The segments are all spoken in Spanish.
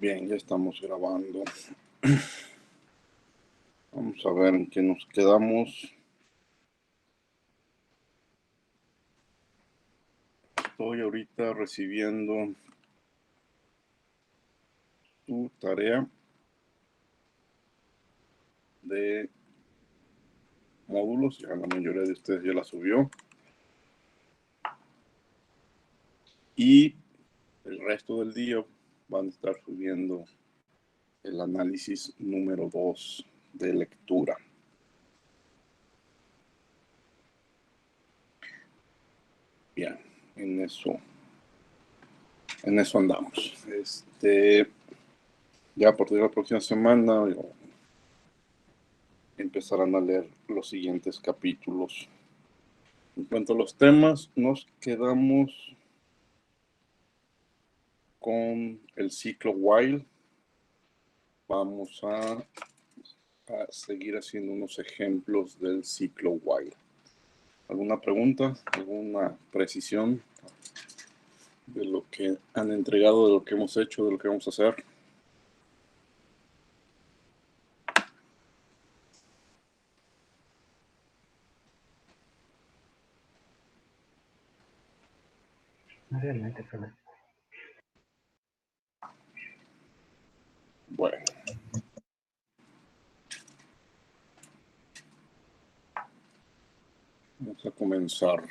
Bien, ya estamos grabando. Vamos a ver en qué nos quedamos. Estoy ahorita recibiendo tu tarea de módulos. Ya la mayoría de ustedes ya la subió. Y el resto del día van a estar subiendo el análisis número 2 de lectura. Bien, en eso andamos. Ya a partir de la próxima semana empezarán a leer los siguientes capítulos. En cuanto a los temas, nos quedamos con el ciclo while. Vamos a seguir haciendo unos ejemplos del ciclo while. ¿Alguna pregunta? ¿Alguna precisión de lo que han entregado, de lo que hemos hecho, de lo que vamos a hacer? No realmente, profe. Bueno. Vamos a comenzar.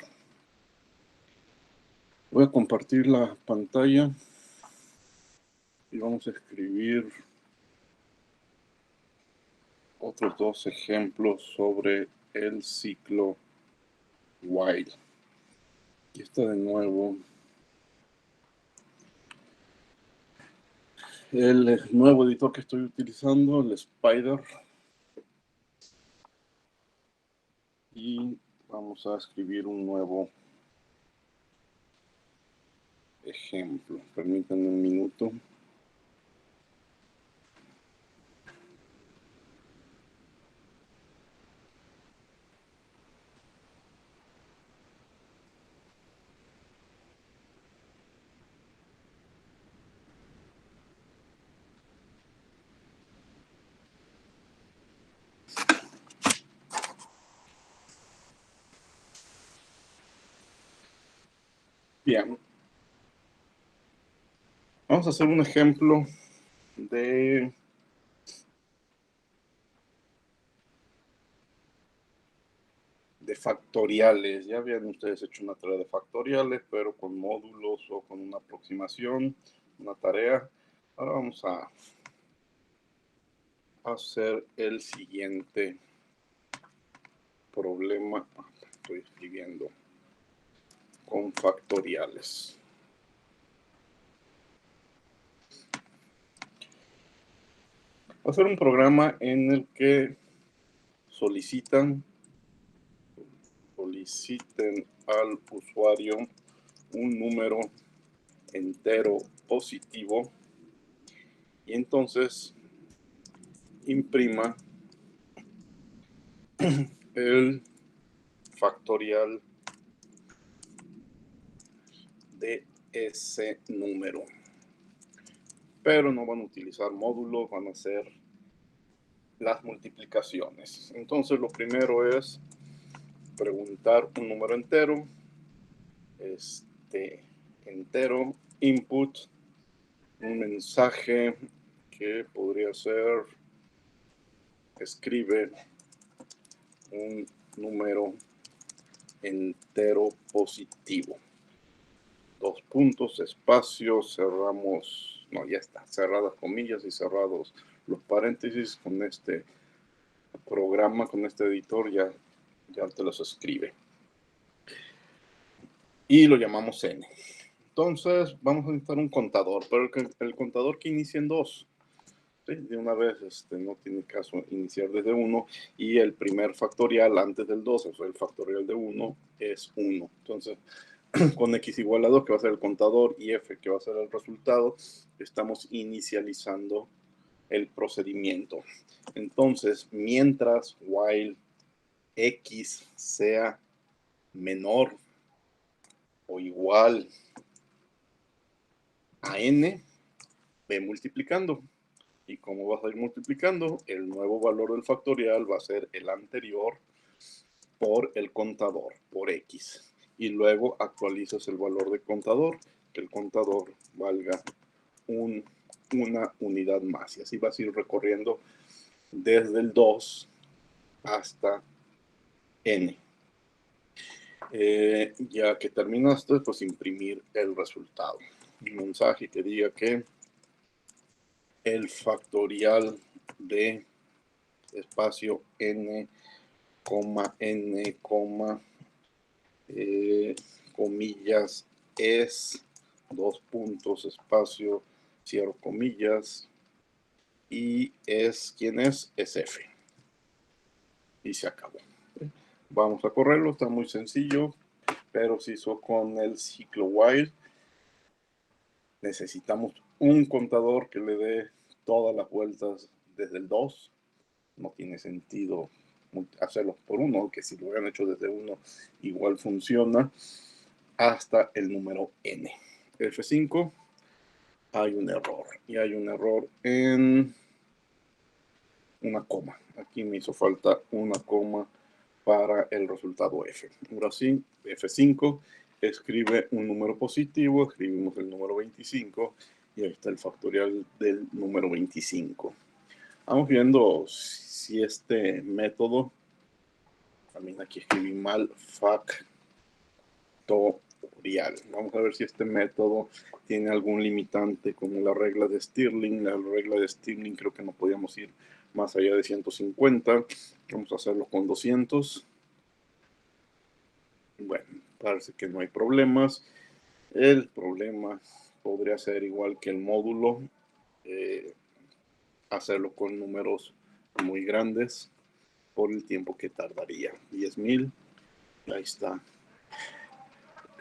Voy a compartir la pantalla y vamos a escribir otros dos ejemplos sobre el ciclo while. Aquí está de nuevo el nuevo editor que estoy utilizando, el Spider. Y vamos a escribir un nuevo ejemplo. Permítanme un minuto. Bien. Vamos a hacer un ejemplo de factoriales. Ya habían ustedes hecho una tarea de factoriales, pero con módulos o con una aproximación, una tarea. Ahora vamos a hacer el siguiente problema. Estoy escribiendo con factoriales. Va a ser un programa en el que soliciten al usuario un número entero positivo y entonces imprima el factorial de ese número. Pero no van a utilizar módulos, van a hacer las multiplicaciones. Entonces lo primero es preguntar un número entero, entero, input, un mensaje que podría ser, escribe un número entero positivo. Dos puntos, espacio, cerramos, no, ya está, cerradas comillas y cerrados los paréntesis. Con este programa, con este editor ya te los escribe. Y lo llamamos n. Entonces vamos a necesitar un contador, pero el contador que inicia en 2. ¿Sí? De una vez no tiene caso iniciar desde 1, y el primer factorial antes del 2, o sea, el factorial de 1 es 1. Entonces, con x igual a 2, que va a ser el contador, y f, que va a ser el resultado, estamos inicializando el procedimiento. Entonces, mientras while x sea menor o igual a n, ve multiplicando. ¿Y cómo vas a ir multiplicando? El nuevo valor del factorial va a ser el anterior por el contador, por X. Y luego actualizas el valor del contador, que el contador valga una unidad más. Y así vas a ir recorriendo desde el 2 hasta n. Ya que terminaste, pues imprimir el resultado. Un mensaje que diga que el factorial de espacio n, n, comillas es, dos puntos, espacio, cierro comillas, y es, ¿quién es? Es f. Y se acabó. Vamos a correrlo, está muy sencillo, pero si hizo con el ciclo while, necesitamos un contador que le dé todas las vueltas desde el 2. No tiene sentido hacerlo por 1, que si lo hubieran hecho desde 1 igual funciona, hasta el número n. F5, hay un error, y hay un error en una coma. Aquí me hizo falta una coma para el resultado f. Ahora sí, F5, escribe un número positivo, escribimos el número 25, y ahí está el factorial del número 25. Vamos viendo si este método, también aquí escribí mal, factorial. Vamos a ver si este método tiene algún limitante como la regla de Stirling. La regla de Stirling creo que no podíamos ir más allá de 150. Vamos a hacerlo con 200. Bueno, parece que no hay problemas. El problema podría ser igual que el módulo, hacerlo con números muy grandes por el tiempo que tardaría. 10,000, ahí está.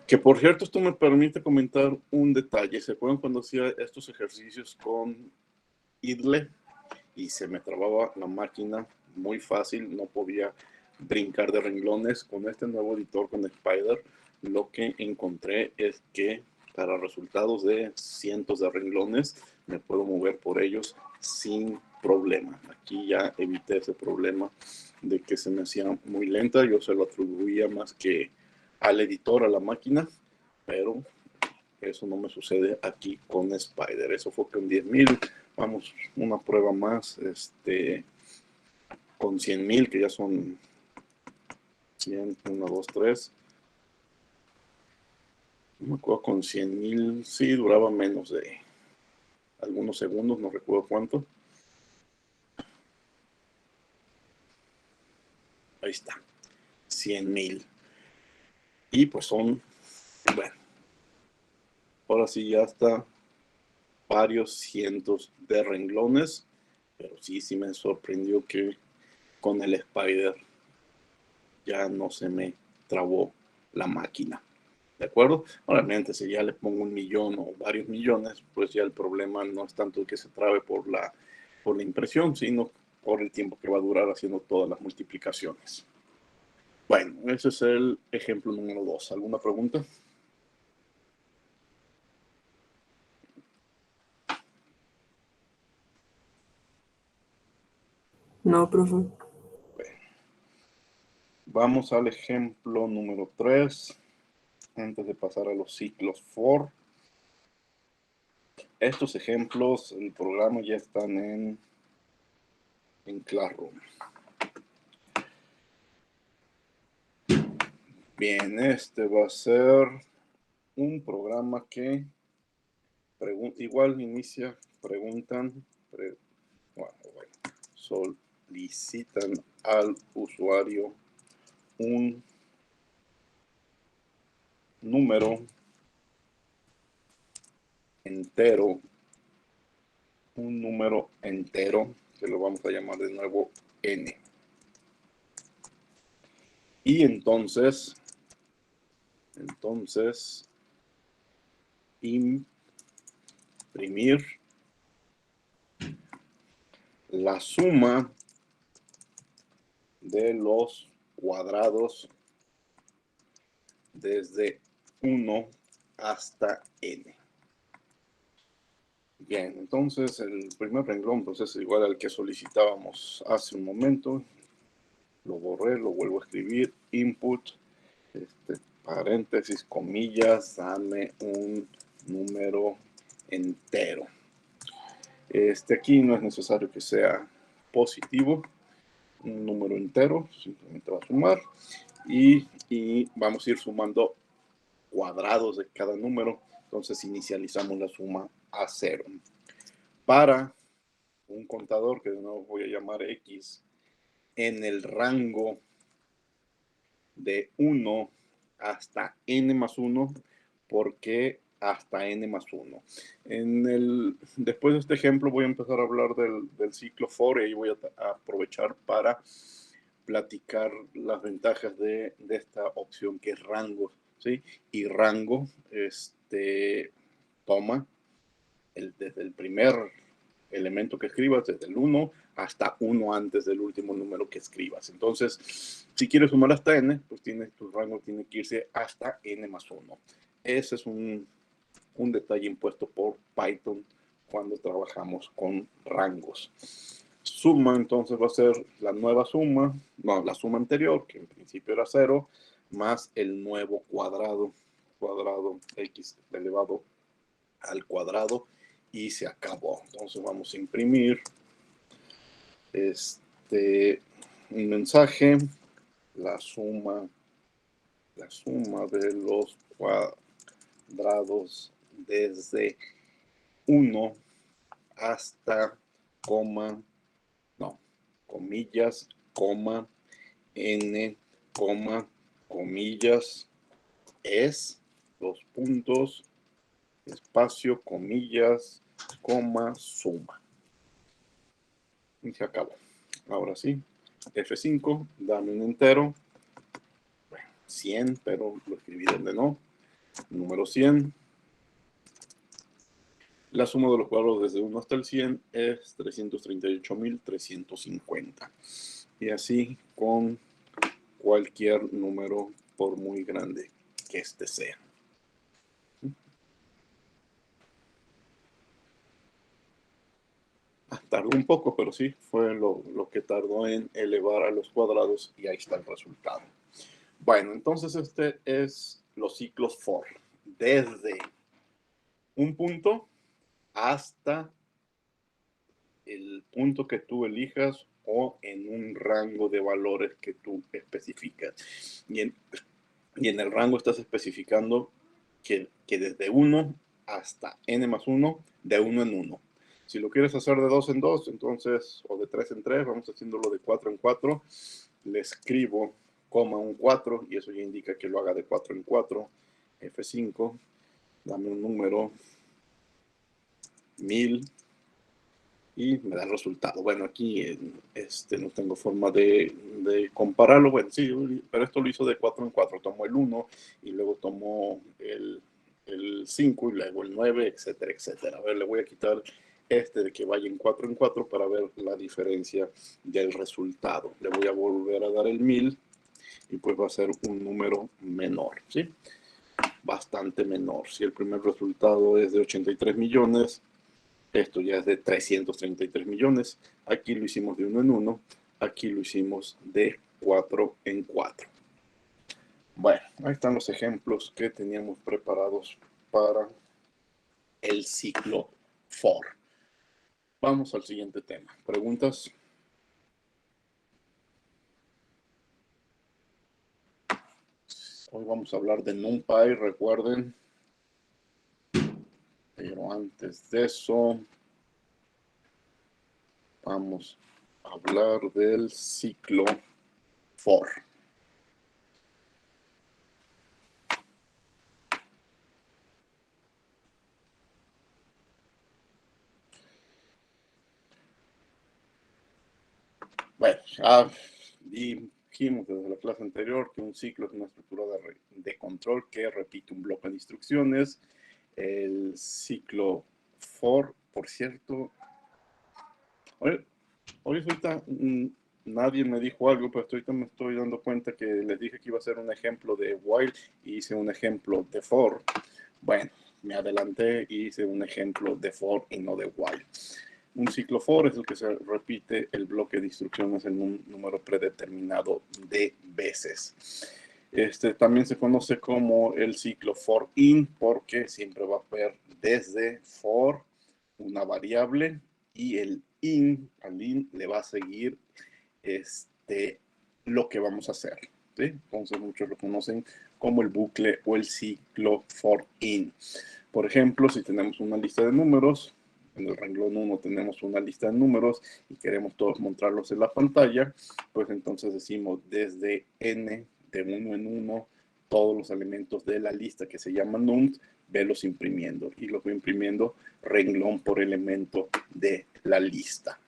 Que por cierto, esto me permite comentar un detalle. ¿Se acuerdan cuando hacía estos ejercicios con IDLE y se me trababa la máquina muy fácil? No podía brincar de renglones. Con este nuevo editor, con Spider, lo que encontré es que para resultados de cientos de renglones me puedo mover por ellos sin problema. Aquí ya evité ese problema de que se me hacía muy lenta. Yo se lo atribuía más que al editor, a la máquina, pero eso no me sucede aquí con Spider. Eso fue con 10,000. Vamos, una prueba más, con 100,000, que ya son 100, 1, 2, 3. No me acuerdo, con 100,000, sí, duraba menos de algunos segundos, no recuerdo cuánto. Ahí está, 100,000. Y pues son, bueno, ahora sí ya está varios cientos de renglones, pero sí me sorprendió que con el Spider ya no se me trabó la máquina. ¿De acuerdo? Obviamente, si ya le pongo 1,000,000 o varios millones, pues ya el problema no es tanto que se trabe por la impresión, sino por el tiempo que va a durar haciendo todas las multiplicaciones. Bueno, ese es el ejemplo número 2. ¿Alguna pregunta? No, profe. Bueno, vamos al ejemplo número 3. Antes de pasar a los ciclos for. Estos ejemplos, el programa ya están en Classroom. Bien, este va a ser un programa que igual inicia, preguntan, solicitan al usuario un número entero, que lo vamos a llamar de nuevo n. Y entonces imprimir la suma de los cuadrados desde 1 hasta n. Bien, entonces el primer renglón pues, es igual al que solicitábamos hace un momento. Lo borré, lo vuelvo a escribir. Input, paréntesis, comillas, dame un número entero. Aquí no es necesario que sea positivo, un número entero, simplemente va a sumar y vamos a ir sumando cuadrados de cada número. Entonces inicializamos la suma a 0. Para un contador que de nuevo voy a llamar X, en el rango de 1 hasta n más 1, ¿por qué hasta n más 1? Después de este ejemplo voy a empezar a hablar del ciclo for y ahí voy a aprovechar para platicar las ventajas de esta opción que es rango, ¿sí? Y rango toma desde el primer elemento que escribas, desde el 1 hasta 1 antes del último número que escribas. Entonces, si quieres sumar hasta n, pues tu rango tiene que irse hasta n más 1. Ese es un detalle impuesto por Python cuando trabajamos con rangos. Suma, entonces, va a ser la nueva suma, no, la suma anterior, que en principio era 0, más el nuevo cuadrado x elevado al cuadrado, y se acabó. Entonces vamos a imprimir un mensaje, la suma de los cuadrados desde 1 hasta comillas, n, comillas, es 2 puntos, espacio, comillas, coma, suma. Y se acabó. Ahora sí, F5, dame un entero. Bueno, 100, pero lo escribí donde no. Número 100. La suma de los cuadrados desde 1 hasta el 100 es 338.350. Y así con cualquier número, por muy grande que este sea. Tardó un poco, pero sí, fue lo que tardó en elevar a los cuadrados y ahí está el resultado. Bueno, entonces este es los ciclos for. Desde un punto hasta el punto que tú elijas o en un rango de valores que tú especificas. Y en el rango estás especificando que desde 1 hasta n más 1, de 1 en 1. Si lo quieres hacer de 2 en 2, entonces, o de 3 en 3, vamos haciéndolo de 4 en 4. Le escribo coma un 4 y eso ya indica que lo haga de 4 en 4. F5, dame un número 1000 y me da el resultado. Bueno, aquí no tengo forma de compararlo. Bueno, sí, pero esto lo hizo de 4 en 4. Tomó el 1 y luego tomó el 5 y luego el 9, etcétera, etcétera. A ver, le voy a quitar de que vaya en 4 en 4 para ver la diferencia del resultado. Le voy a volver a dar el 1000 y pues va a ser un número menor, ¿sí? Bastante menor. Si el primer resultado es de 83 millones, esto ya es de 333 millones. Aquí lo hicimos de 1 en 1. Aquí lo hicimos de 4 en 4. Bueno, ahí están los ejemplos que teníamos preparados para el ciclo for. Vamos al siguiente tema. ¿Preguntas? Hoy vamos a hablar de NumPy, recuerden. Pero antes de eso, vamos a hablar del ciclo for. Bueno, dijimos desde la clase anterior que un ciclo es una estructura de control que repite un bloque de instrucciones. El ciclo for, por cierto, hoy ahorita nadie me dijo algo, pero ahorita me estoy dando cuenta que les dije que iba a ser un ejemplo de while y hice un ejemplo de for. Bueno, me adelanté y hice un ejemplo de for y no de while. Un ciclo for es el que se repite el bloque de instrucciones en un número predeterminado de veces. También se conoce como el ciclo for in porque siempre va a haber desde for una variable y el al in le va a seguir lo que vamos a hacer. ¿Sí? Entonces muchos lo conocen como el bucle o el ciclo for in. Por ejemplo, si tenemos una lista de números, en el renglón 1 tenemos una lista de números y queremos todos mostrarlos en la pantalla, pues entonces decimos desde n de 1 en 1 todos los elementos de la lista que se llaman nums, velos imprimiendo y los voy imprimiendo renglón por elemento de la lista.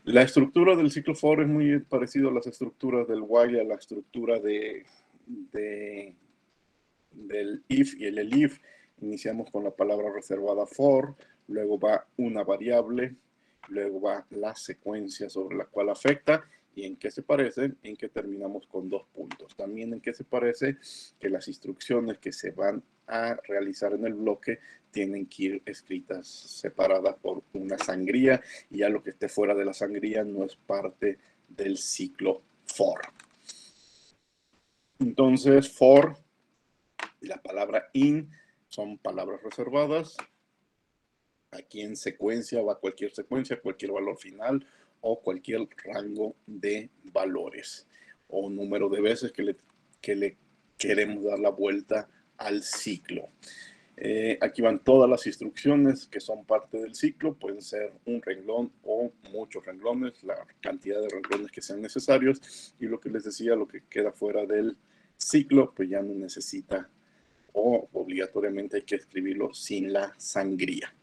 La estructura del ciclo for es muy parecido a las estructuras del while, a la estructura del if y el elif. Iniciamos con la palabra reservada for, luego va una variable, luego va la secuencia sobre la cual afecta. ¿Y en qué se parece? En que terminamos con 2 puntos. También en qué se parece que las instrucciones que se van a realizar en el bloque tienen que ir escritas separadas por una sangría y ya lo que esté fuera de la sangría no es parte del ciclo for. Entonces, for y la palabra in son palabras reservadas. Aquí en secuencia va cualquier secuencia, cualquier valor final o cualquier rango de valores o número de veces que le queremos dar la vuelta al ciclo. Aquí van todas las instrucciones que son parte del ciclo. Pueden ser un renglón o muchos renglones, la cantidad de renglones que sean necesarios. Y lo que les decía, lo que queda fuera del ciclo, pues ya no necesita o obligatoriamente hay que escribirlo sin la sangría.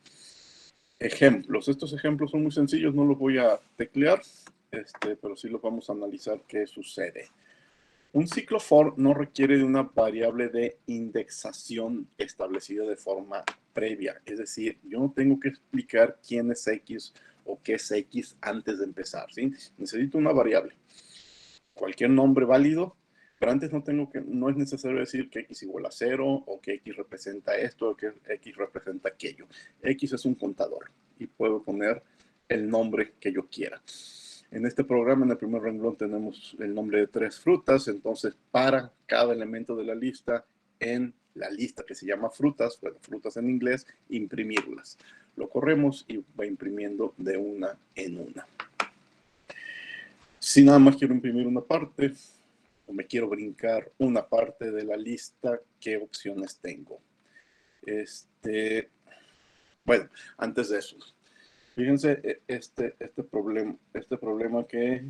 Ejemplos. Estos ejemplos son muy sencillos, no los voy a teclear, pero sí los vamos a analizar qué sucede. Un ciclo for no requiere de una variable de indexación establecida de forma previa. Es decir, yo no tengo que explicar quién es X o qué es X antes de empezar, ¿sí? Necesito una variable. Cualquier nombre válido, pero antes no es necesario decir que X igual a 0 o que X representa esto o que X representa aquello. X es un contador y puedo poner el nombre que yo quiera. En este programa, en el primer renglón, tenemos el nombre de 3 frutas. Entonces, para cada elemento de la lista, en la lista que se llama frutas, bueno, frutas en inglés, imprimirlas. Lo corremos y va imprimiendo de una en una. Si nada más quiero imprimir una parte o me quiero brincar una parte de la lista, ¿qué opciones tengo? Bueno, antes de eso, fíjense este problema que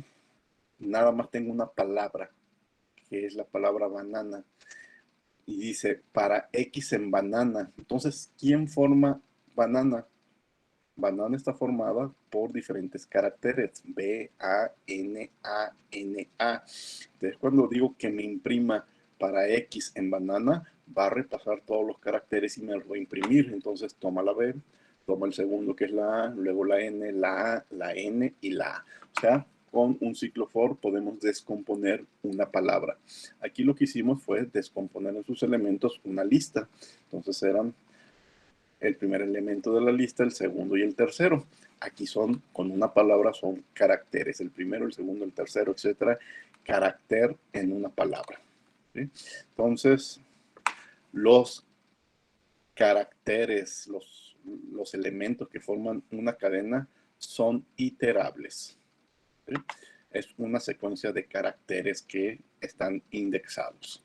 nada más tengo una palabra, que es la palabra banana. Y dice, para X en banana. Entonces, ¿quién forma banana? Banana está formada por diferentes caracteres. B, A, N, A, N, A. Entonces, cuando digo que me imprima para X en banana, va a repasar todos los caracteres y me lo va a imprimir. Entonces, toma la B, toma el segundo que es la A, luego la N, la A, la N y la A. O sea, con un ciclo for podemos descomponer una palabra. Aquí lo que hicimos fue descomponer en sus elementos una lista. Entonces eran el primer elemento de la lista, el segundo y el tercero. Aquí son, con una palabra, son caracteres. El primero, el segundo, el tercero, etcétera. Carácter en una palabra. ¿Sí? Entonces, los caracteres, los elementos que forman una cadena son iterables. ¿Sí? Es una secuencia de caracteres que están indexados.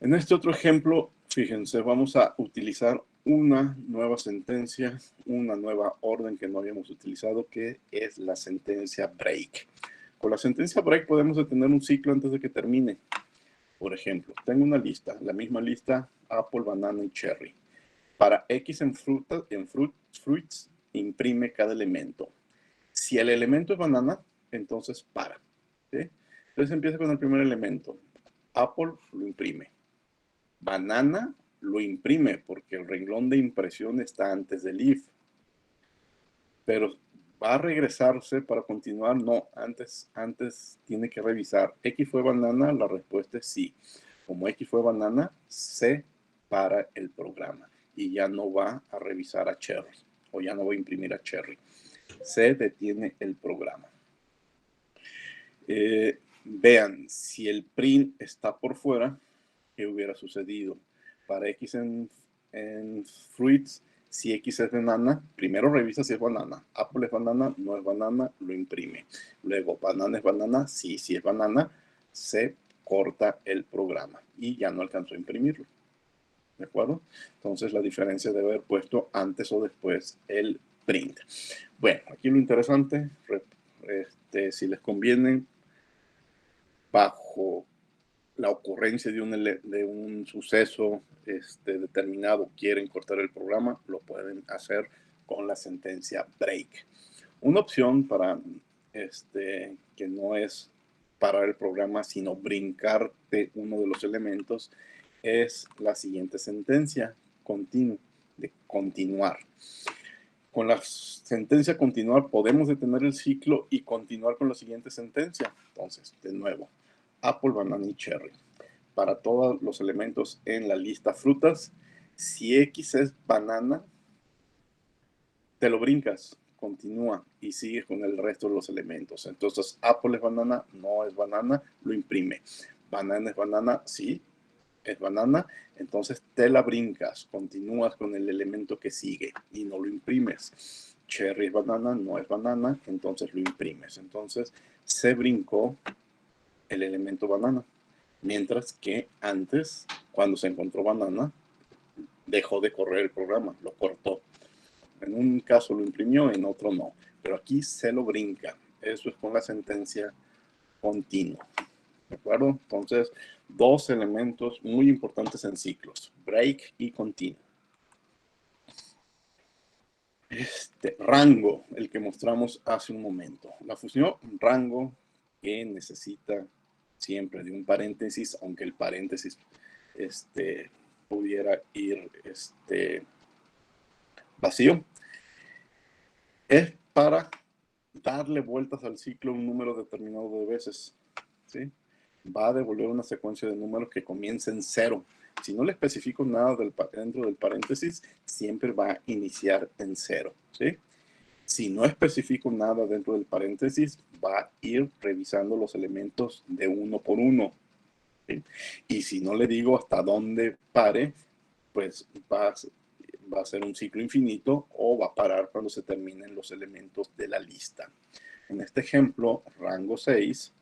En este otro ejemplo, fíjense, vamos a utilizar una nueva sentencia, una nueva orden que no habíamos utilizado, que es la sentencia break. Con la sentencia break podemos detener un ciclo antes de que termine. Por ejemplo, tengo una lista, la misma lista, apple, banana y cherry. Para X en fruits, imprime cada elemento. Si el elemento es banana, entonces para. ¿Sí? Entonces empieza con el primer elemento. Apple lo imprime. Banana lo imprime porque el renglón de impresión está antes del if. Pero va a regresarse para continuar. No, antes tiene que revisar. ¿X fue banana? La respuesta es sí. Como X fue banana, C para el programa y ya no va a revisar a Cherry o ya no va a imprimir a Cherry. Se detiene el programa. Vean, si el print está por fuera, ¿qué hubiera sucedido? Para X en fruits, si X es banana, primero revisa si es banana. Apple es banana, no es banana, lo imprime. Luego, banana es banana, sí es banana, se corta el programa y ya no alcanzó a imprimirlo. ¿De acuerdo? Entonces la diferencia de haber puesto antes o después el print. Bueno, aquí lo interesante, si les conviene, bajo la ocurrencia de un suceso determinado, quieren cortar el programa, lo pueden hacer con la sentencia break. Una opción para que no es parar el programa, sino brincarte uno de los elementos, es la siguiente sentencia, de continuar. Con la sentencia continuar podemos detener el ciclo y continuar con la siguiente sentencia. Entonces, de nuevo, Apple, banana y cherry. Para todos los elementos en la lista frutas, si X es banana, te lo brincas, continúa y sigues con el resto de los elementos. Entonces, Apple es banana, no es banana, lo imprime. Banana es banana, sí, es banana, entonces te la brincas, continúas con el elemento que sigue y no lo imprimes. Cherry es banana, no es banana, entonces lo imprimes. Entonces se brincó el elemento banana, mientras que antes, cuando se encontró banana, dejó de correr el programa, lo cortó. En un caso lo imprimió, en otro no, pero aquí se lo brinca. Eso es con la sentencia continua. ¿De acuerdo? Entonces, dos elementos muy importantes en ciclos, break y continuo. Rango, el que mostramos hace un momento. La función rango, que necesita siempre de un paréntesis, aunque el paréntesis pudiera ir vacío, es para darle vueltas al ciclo un número determinado de veces, ¿sí? Va a devolver una secuencia de números que comienza en 0. Si no le especifico nada dentro del paréntesis, siempre va a iniciar en 0, ¿sí? Si no especifico nada dentro del paréntesis, va a ir revisando los elementos de uno por uno, ¿sí? Y si no le digo hasta dónde pare, pues va a ser un ciclo infinito o va a parar cuando se terminen los elementos de la lista. En este ejemplo, rango 6,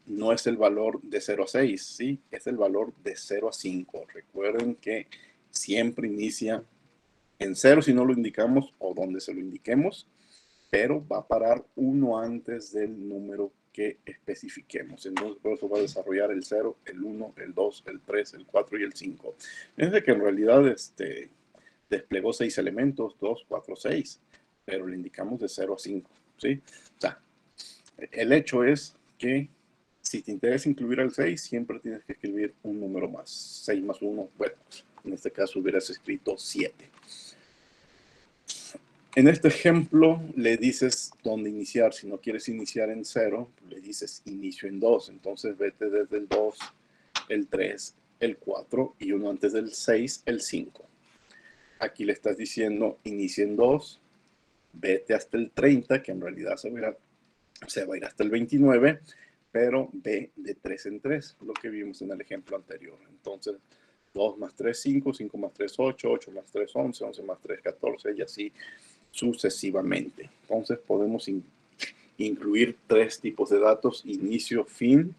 no es el valor de 0 a 6, ¿sí? Es el valor de 0 a 5. Recuerden que siempre inicia en 0 si no lo indicamos o donde se lo indiquemos, pero va a parar uno antes del número que especifiquemos. Entonces, por eso va a desarrollar el 0, el 1, el 2, el 3, el 4 y el 5. Fíjense que en realidad desplegó 6 elementos, 2, 4, 6, pero le indicamos de 0 a 5, ¿sí? O sea, el hecho es que si te interesa incluir el 6, siempre tienes que escribir un número más. 6 más 1, bueno, en este caso hubieras escrito 7. En este ejemplo le dices dónde iniciar. Si no quieres iniciar en 0, le dices inicio en 2. Entonces vete desde el 2, el 3, el 4 y uno antes del 6, el 5. Aquí le estás diciendo inicia en 2, vete hasta el 30, que en realidad se va a ir hasta el 29, pero ve de 3 en 3, lo que vimos en el ejemplo anterior. Entonces, 2 más 3, 5, 5 más 3, 8, 8 más 3, 11, 11 más 3, 14 y así sucesivamente. Entonces, podemos incluir 3 tipos de datos, inicio, fin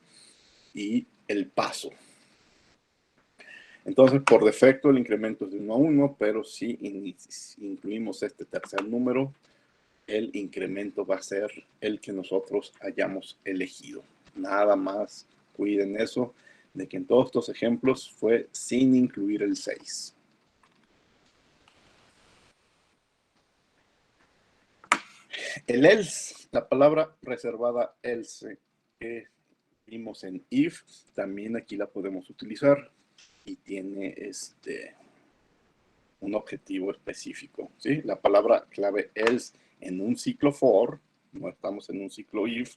y el paso. Entonces, por defecto, el incremento es de 1 a 1, pero si incluimos este tercer número, el incremento va a ser el que nosotros hayamos elegido. Nada más cuiden eso, de que en todos estos ejemplos fue sin incluir el 6. El else, la palabra reservada else que vimos en if, también aquí la podemos utilizar y tiene un objetivo específico, ¿sí? La palabra clave else en un ciclo for, no estamos en un ciclo if,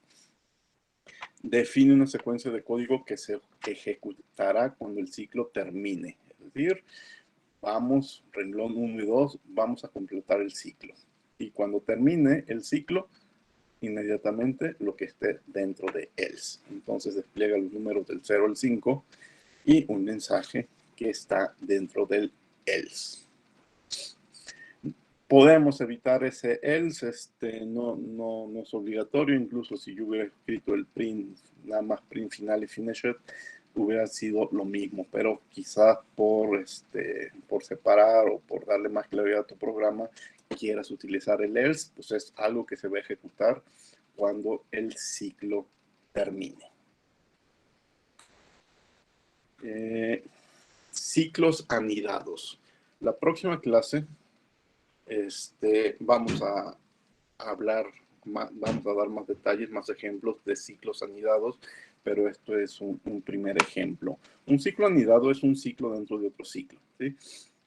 define una secuencia de código que se ejecutará cuando el ciclo termine. repetir, vamos, renglón 1 y 2, vamos a completar el ciclo. Y cuando termine el ciclo, inmediatamente lo que esté dentro de else. Entonces despliega los números del 0 al 5 y un mensaje que está dentro del else. Podemos evitar ese else, no es obligatorio, incluso si yo hubiera escrito el print, nada más print final y finished, hubiera sido lo mismo, pero quizás por separar o por darle más claridad a tu programa, quieras utilizar el else, pues es algo que se va a ejecutar cuando el ciclo termine. Ciclos anidados. La próxima clase vamos a hablar, vamos a dar más detalles, más ejemplos de ciclos anidados, pero esto es un primer ejemplo. Un ciclo anidado es un ciclo dentro de otro ciclo, ¿sí?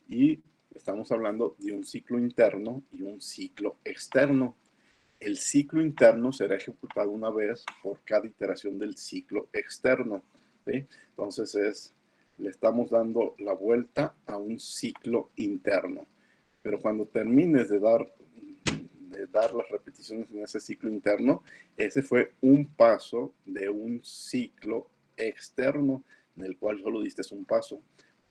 Y estamos hablando de un ciclo interno y un ciclo externo. El ciclo interno será ejecutado una vez por cada iteración del ciclo externo, ¿sí? Entonces le estamos dando la vuelta a un ciclo interno. Pero cuando termines de dar las repeticiones en ese ciclo interno, ese fue un paso de un ciclo externo en el cual solo diste un paso.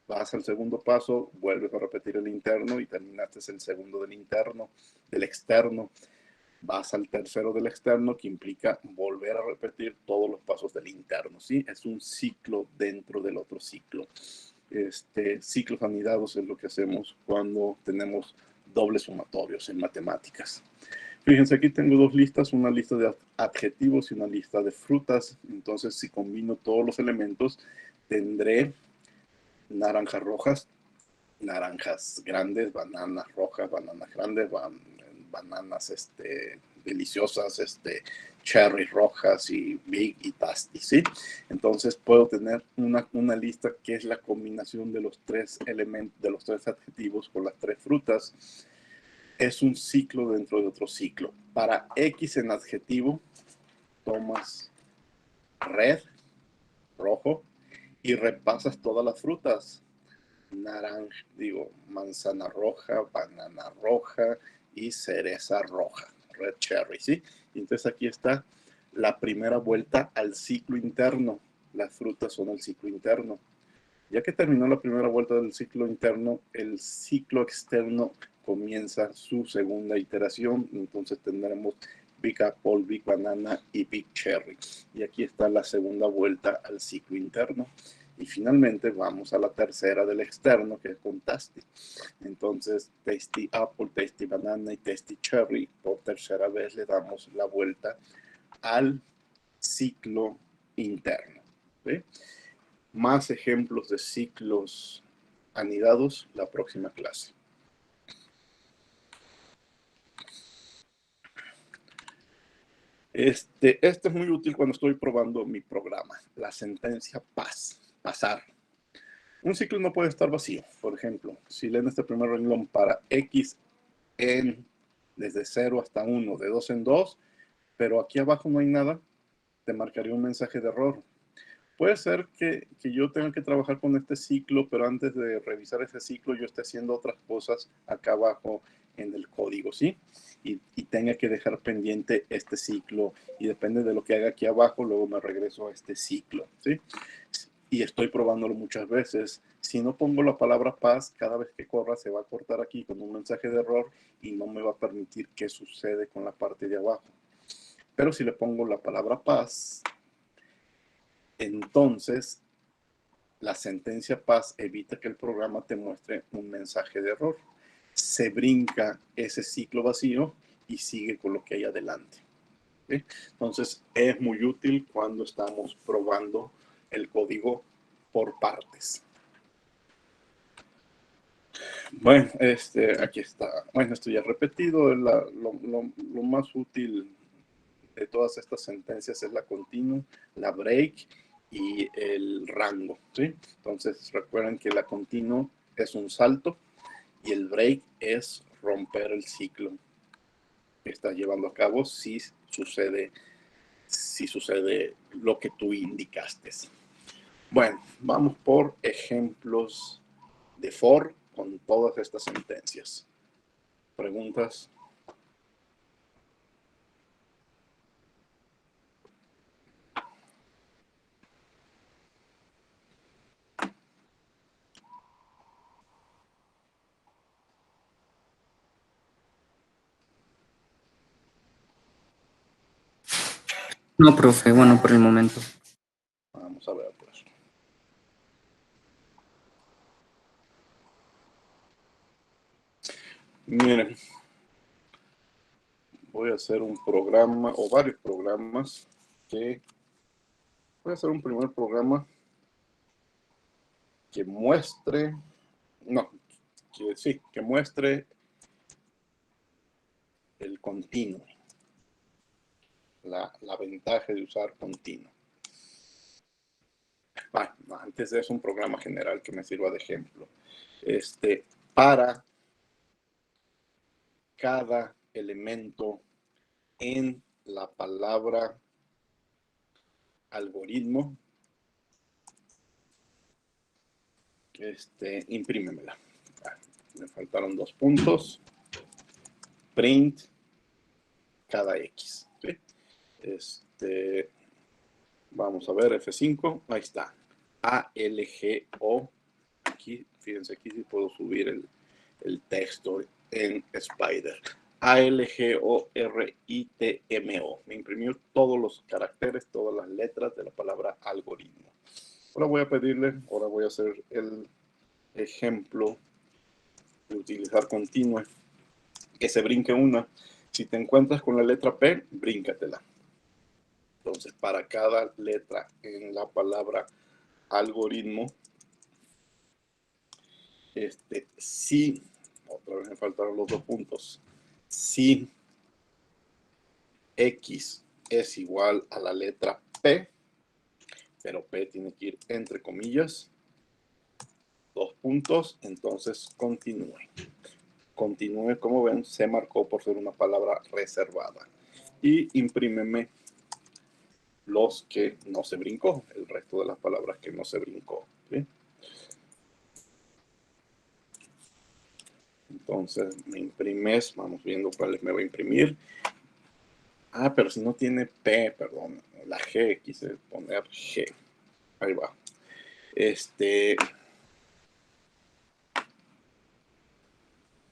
Vas al segundo paso, vuelves a repetir el interno y terminaste el segundo del externo. Vas al tercero del externo, que implica volver a repetir todos los pasos del interno, ¿sí? Es un ciclo dentro del otro ciclo. Ciclos anidados es lo que hacemos cuando tenemos dobles sumatorios en matemáticas. Fíjense, aquí tengo dos listas, una lista de adjetivos y una lista de frutas. Entonces, si combino todos los elementos, tendré naranjas rojas, naranjas grandes, bananas rojas, bananas grandes, bananas deliciosas, cherry rojas y big y tasty, ¿sí? Entonces puedo tener una lista que es la combinación de los tres elementos, de los tres adjetivos con las tres frutas. Es un ciclo dentro de otro ciclo. Para X en adjetivo, tomas red, rojo, y repasas todas las frutas. Manzana roja, banana roja y cereza roja, red cherry, ¿sí? Y entonces aquí está la primera vuelta al ciclo interno. Las frutas son el ciclo interno. Ya que terminó la primera vuelta del ciclo interno, el ciclo externo comienza su segunda iteración. Entonces tendremos Big Apple, Big Banana y Big Cherry. Y aquí está la segunda vuelta al ciclo interno. Y finalmente vamos a la tercera del externo, que es con Tasty. Entonces, Tasty Apple, Tasty Banana y Tasty Cherry, por tercera vez le damos la vuelta al ciclo interno. ¿Sí? Más ejemplos de ciclos anidados la próxima clase. Este es muy útil cuando estoy probando mi programa, la sentencia pasar. Un ciclo no puede estar vacío. Por ejemplo, si leen este primer renglón para X desde 0 hasta 1, de 2 en 2, pero aquí abajo no hay nada, te marcaría un mensaje de error. Puede ser que yo tenga que trabajar con este ciclo, pero antes de revisar ese ciclo yo esté haciendo otras cosas acá abajo en el código, ¿sí? Y tenga que dejar pendiente este ciclo, y depende de lo que haga aquí abajo, luego me regreso a este ciclo, ¿sí? Y estoy probándolo muchas veces. Si no pongo la palabra paz, cada vez que corra se va a cortar aquí con un mensaje de error y no me va a permitir qué sucede con la parte de abajo. Pero si le pongo la palabra paz, entonces la sentencia paz evita que el programa te muestre un mensaje de error. Se brinca ese ciclo vacío y sigue con lo que hay adelante. ¿Sí? Entonces es muy útil cuando estamos probando el código por partes. Bueno, aquí está. Bueno, esto ya repetido. Lo más útil de todas estas sentencias es la continua, la break y el rango, ¿sí? Entonces recuerden que la continua es un salto y el break es romper el ciclo que estás llevando a cabo si sucede lo que tú indicaste. Bueno, vamos por ejemplos de for con todas estas sentencias. ¿Preguntas? No, profe, bueno, por el momento. Vamos a ver, pues. Miren, voy a hacer un programa o varios programas que voy a hacer un primer programa que muestre, no, que muestre el continuo, la ventaja de usar continuo. Antes es un programa general que me sirva de ejemplo. Para cada elemento en la palabra algoritmo, imprímemela. Me faltaron 2 puntos. Print cada X. ¿sí? Vamos a ver, F5, ahí está. ALGO. Aquí, fíjense, aquí sí puedo subir el texto en Spider. ALGORITMO. Me imprimió todos los caracteres, todas las letras de la palabra algoritmo. Ahora voy a hacer el ejemplo de utilizar continua, que se brinque una. Si te encuentras con la letra P, bríncatela. Entonces, para cada letra en la palabra algoritmo, si, otra vez me faltaron los 2 puntos, si X es igual a la letra P, pero P tiene que ir entre comillas, 2 puntos, entonces continúe. Continúe, como ven, se marcó por ser una palabra reservada. Y imprímeme los que no se brincó, el resto de las palabras que no se brincó. ¿sí? Entonces me imprimes, vamos viendo cuáles me va a imprimir. Pero si no tiene P, perdón, la G, quise poner G. Ahí va.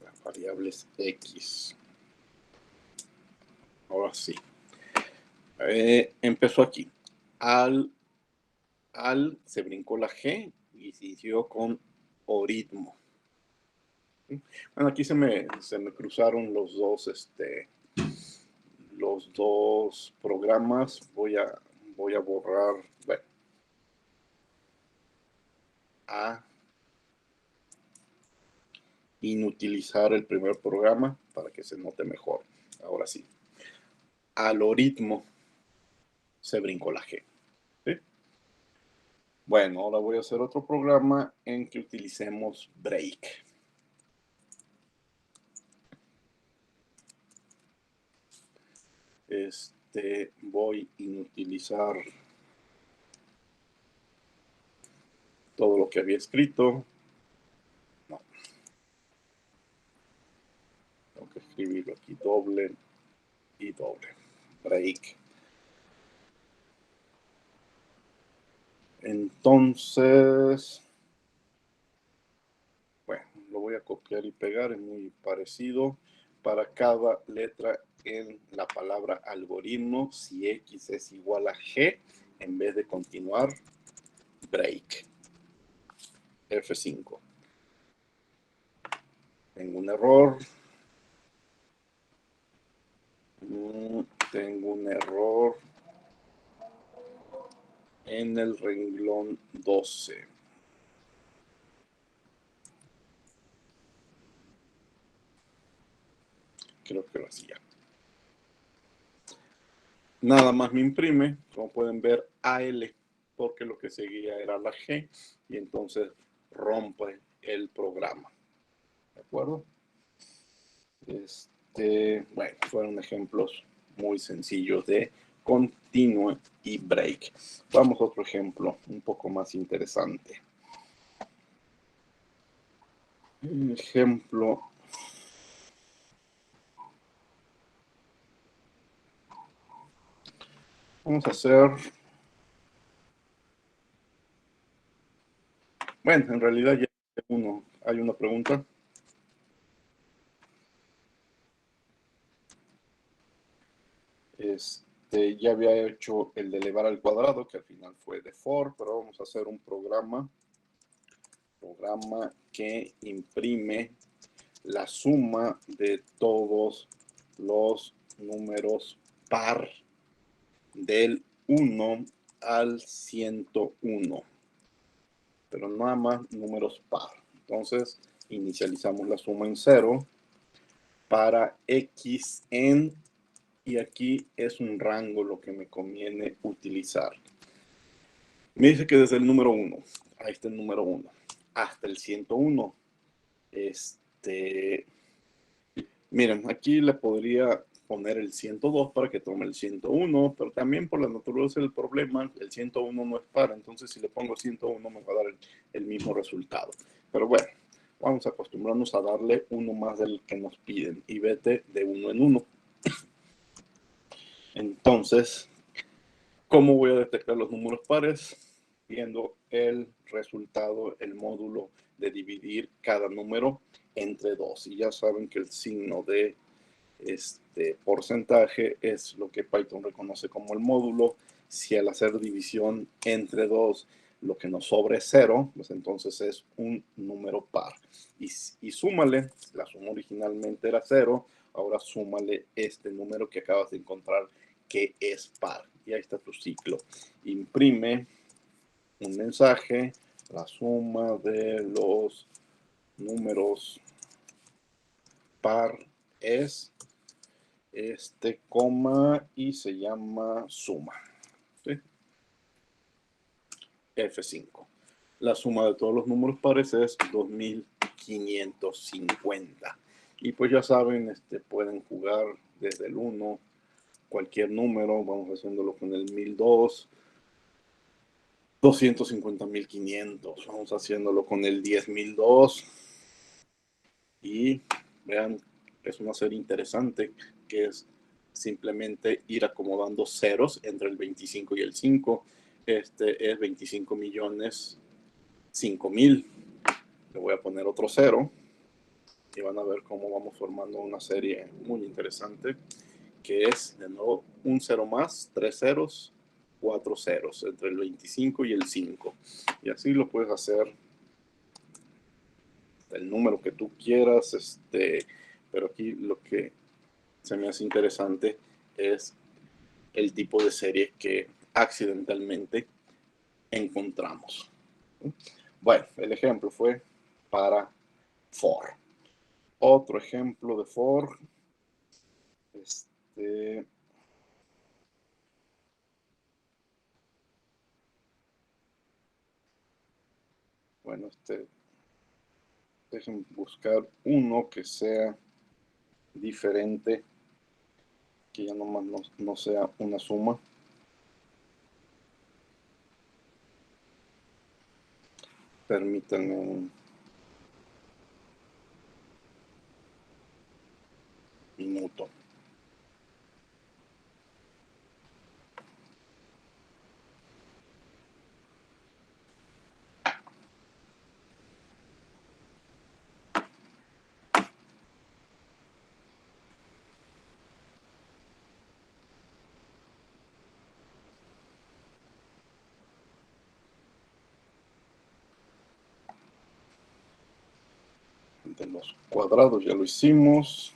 Las variables X. Ahora sí. Empezó aquí. Se brincó la G y se inició con oritmo. Bueno, aquí se me cruzaron los dos programas. Voy a borrar, bueno, inutilizar el primer programa para que se note mejor. Ahora sí. Algoritmo se brincó la G. ¿sí? Bueno, ahora voy a hacer otro programa en que utilicemos break. Voy a inutilizar todo lo que había escrito. No. Tengo que escribirlo aquí doble y doble. Break. Entonces, bueno, lo voy a copiar y pegar, es muy parecido. Para cada letra en la palabra algoritmo, si X es igual a G, en vez de continuar, break. F5. Tengo un error. Tengo un error en el renglón 12. Creo que lo hacía. Nada más me imprime, como pueden ver, AL, porque lo que seguía era la G, y entonces rompe el programa. ¿De acuerdo? Bueno, fueron ejemplos muy sencillos de continue y break. Vamos a otro ejemplo un poco más interesante. Un ejemplo. Vamos a hacer... Bueno, en realidad ya hay una pregunta. Ya había hecho el de elevar al cuadrado, que al final fue de for, pero vamos a hacer un programa que imprime la suma de todos los números par del 1 al 101, pero nada más números par. Entonces inicializamos la suma en 0 para x en, y aquí es un rango lo que me conviene utilizar. Me dice que desde el número 1, ahí está el número 1, hasta el 101. Miren, aquí le podría poner el 102 para que tome el 101, pero también por la naturaleza del problema, el 101 no es par, entonces si le pongo 101 me va a dar el mismo resultado. Pero bueno, vamos a acostumbrarnos a darle uno más del que nos piden y vete de uno en uno. Entonces, ¿cómo voy a detectar los números pares? Viendo el resultado, el módulo de dividir cada número entre 2. Y ya saben que el signo de porcentaje es lo que Python reconoce como el módulo. Si al hacer división entre 2 lo que nos sobra es 0, pues entonces es un número par. Y súmale, la suma originalmente era 0, ahora súmale este número que acabas de encontrar que es par. Y ahí está tu ciclo. Imprime un mensaje, la suma de los números par es coma y se llama suma. ¿Sí? F5. La suma de todos los números pares es 2550. Y pues ya saben, pueden jugar desde el 1, cualquier número, vamos haciéndolo con el 1002, 250.500, vamos haciéndolo con el 10.002 y vean, es una serie interesante que es simplemente ir acomodando ceros entre el 25 y el 5. Este es 25 millones 5.000. Le voy a poner otro cero y van a ver cómo vamos formando una serie muy interesante que es de nuevo un cero más, 3 ceros, 4 ceros entre el 25 y el 5. Y así lo puedes hacer el número que tú quieras, pero aquí lo que se me hace interesante es el tipo de serie que accidentalmente encontramos. Bueno, el ejemplo fue para for. Otro ejemplo de for. Bueno, dejen buscar uno que sea diferente, que ya nomás no sea una suma. Permítanme un minuto. De los cuadrados ya lo hicimos.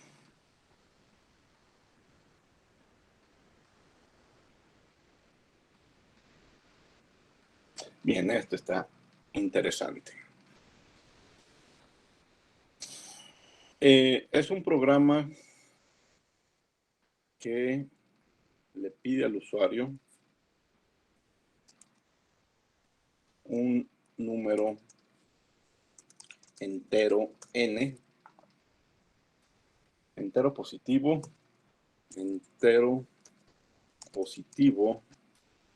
Bien, esto está interesante. Es un programa que le pide al usuario un número entero n, entero positivo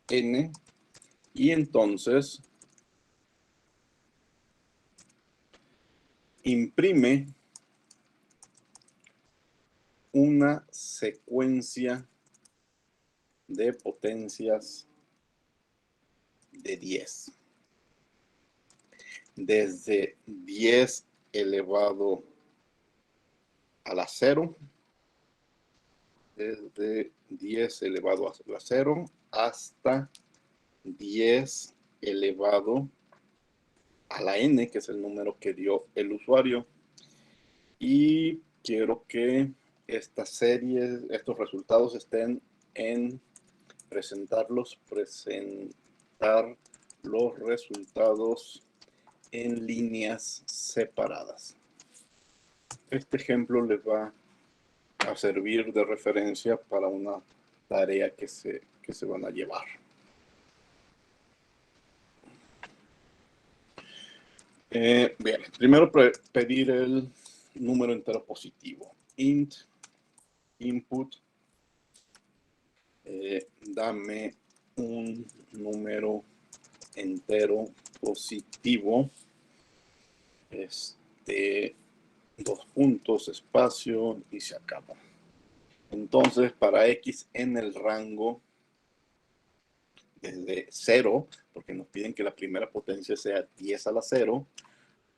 n, y entonces imprime una secuencia de potencias de 10. Desde 10 elevado a la 0, desde 10 elevado a la 0 hasta 10 elevado a la n, que es el número que dio el usuario. Y quiero que esta serie, estos resultados estén en presentar los resultados en líneas separadas. Este ejemplo les va a servir de referencia para una tarea que se van a llevar. Bien, primero pedir el número entero positivo. Int input, dame un número entero positivo, 2 puntos, espacio, y se acabó. Entonces, para X en el rango desde 0, porque nos piden que la primera potencia sea 10 a la 0,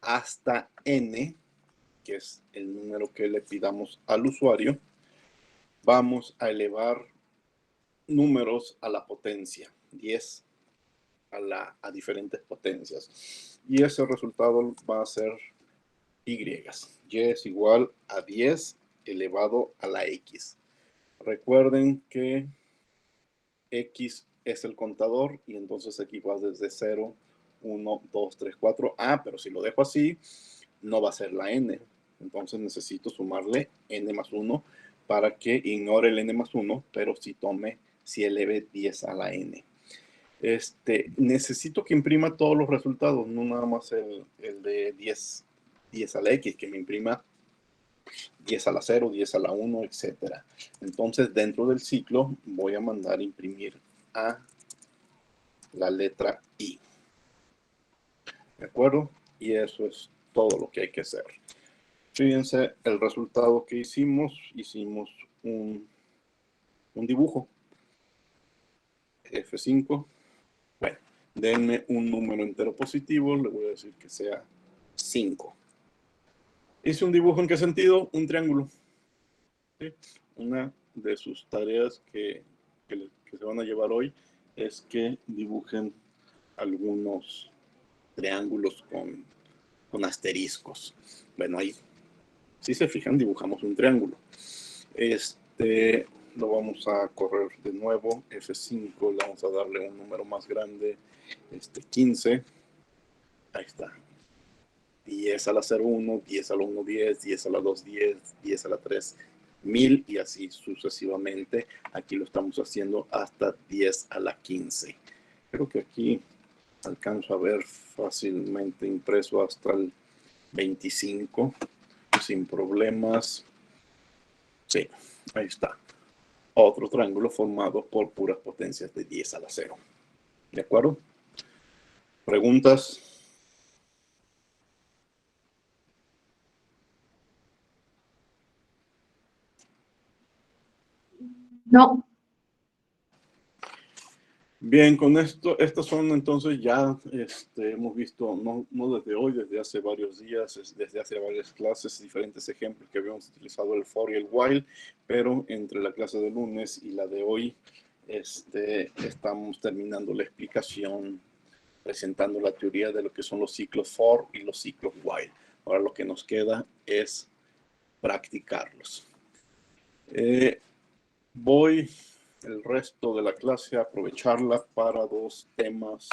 hasta n, que es el número que le pidamos al usuario, vamos a elevar números a la potencia, 10 a diferentes potencias. Y ese resultado va a ser y. Y es igual a 10 elevado a la x. Recuerden que x es el contador y entonces aquí va desde 0, 1, 2, 3, 4. Pero si lo dejo así, no va a ser la n. Entonces necesito sumarle n más 1 para que ignore el n más 1, pero si eleve 10 a la n. Necesito que imprima todos los resultados, no nada más el de 10 a la x, que me imprima 10 a la 0, 10 a la 1, etc. Entonces, dentro del ciclo, voy a mandar imprimir a la letra I. ¿De acuerdo? Y eso es todo lo que hay que hacer. Fíjense el resultado que hicimos. Hicimos un dibujo. F5. Bueno, denme un número entero positivo. Le voy a decir que sea 5. ¿Hice un dibujo en qué sentido? Un triángulo. ¿Sí? Una de sus tareas que se van a llevar hoy es que dibujen algunos triángulos con asteriscos. Bueno, ahí, si se fijan, dibujamos un triángulo. Lo vamos a correr de nuevo. F5, le vamos a darle un número más grande, 15. Ahí está. 10 a la 0, 1, 10 a la 1, 10, 10 a la 2, 10, 10 a la 3, 1000 y así sucesivamente. Aquí lo estamos haciendo hasta 10 a la 15. Creo que aquí alcanzo a ver fácilmente impreso hasta el 25 sin problemas. Sí, ahí está. Otro triángulo formado por puras potencias de 10 a la 0. ¿De acuerdo? ¿Preguntas? No. Bien, con esto, estas son entonces ya, hemos visto, no desde hoy, desde hace varios días, desde hace varias clases, diferentes ejemplos que habíamos utilizado el for y el while, pero entre la clase de lunes y la de hoy, estamos terminando la explicación, presentando la teoría de lo que son los ciclos for y los ciclos while. Ahora lo que nos queda es practicarlos. Voy el resto de la clase a aprovecharla para 2 temas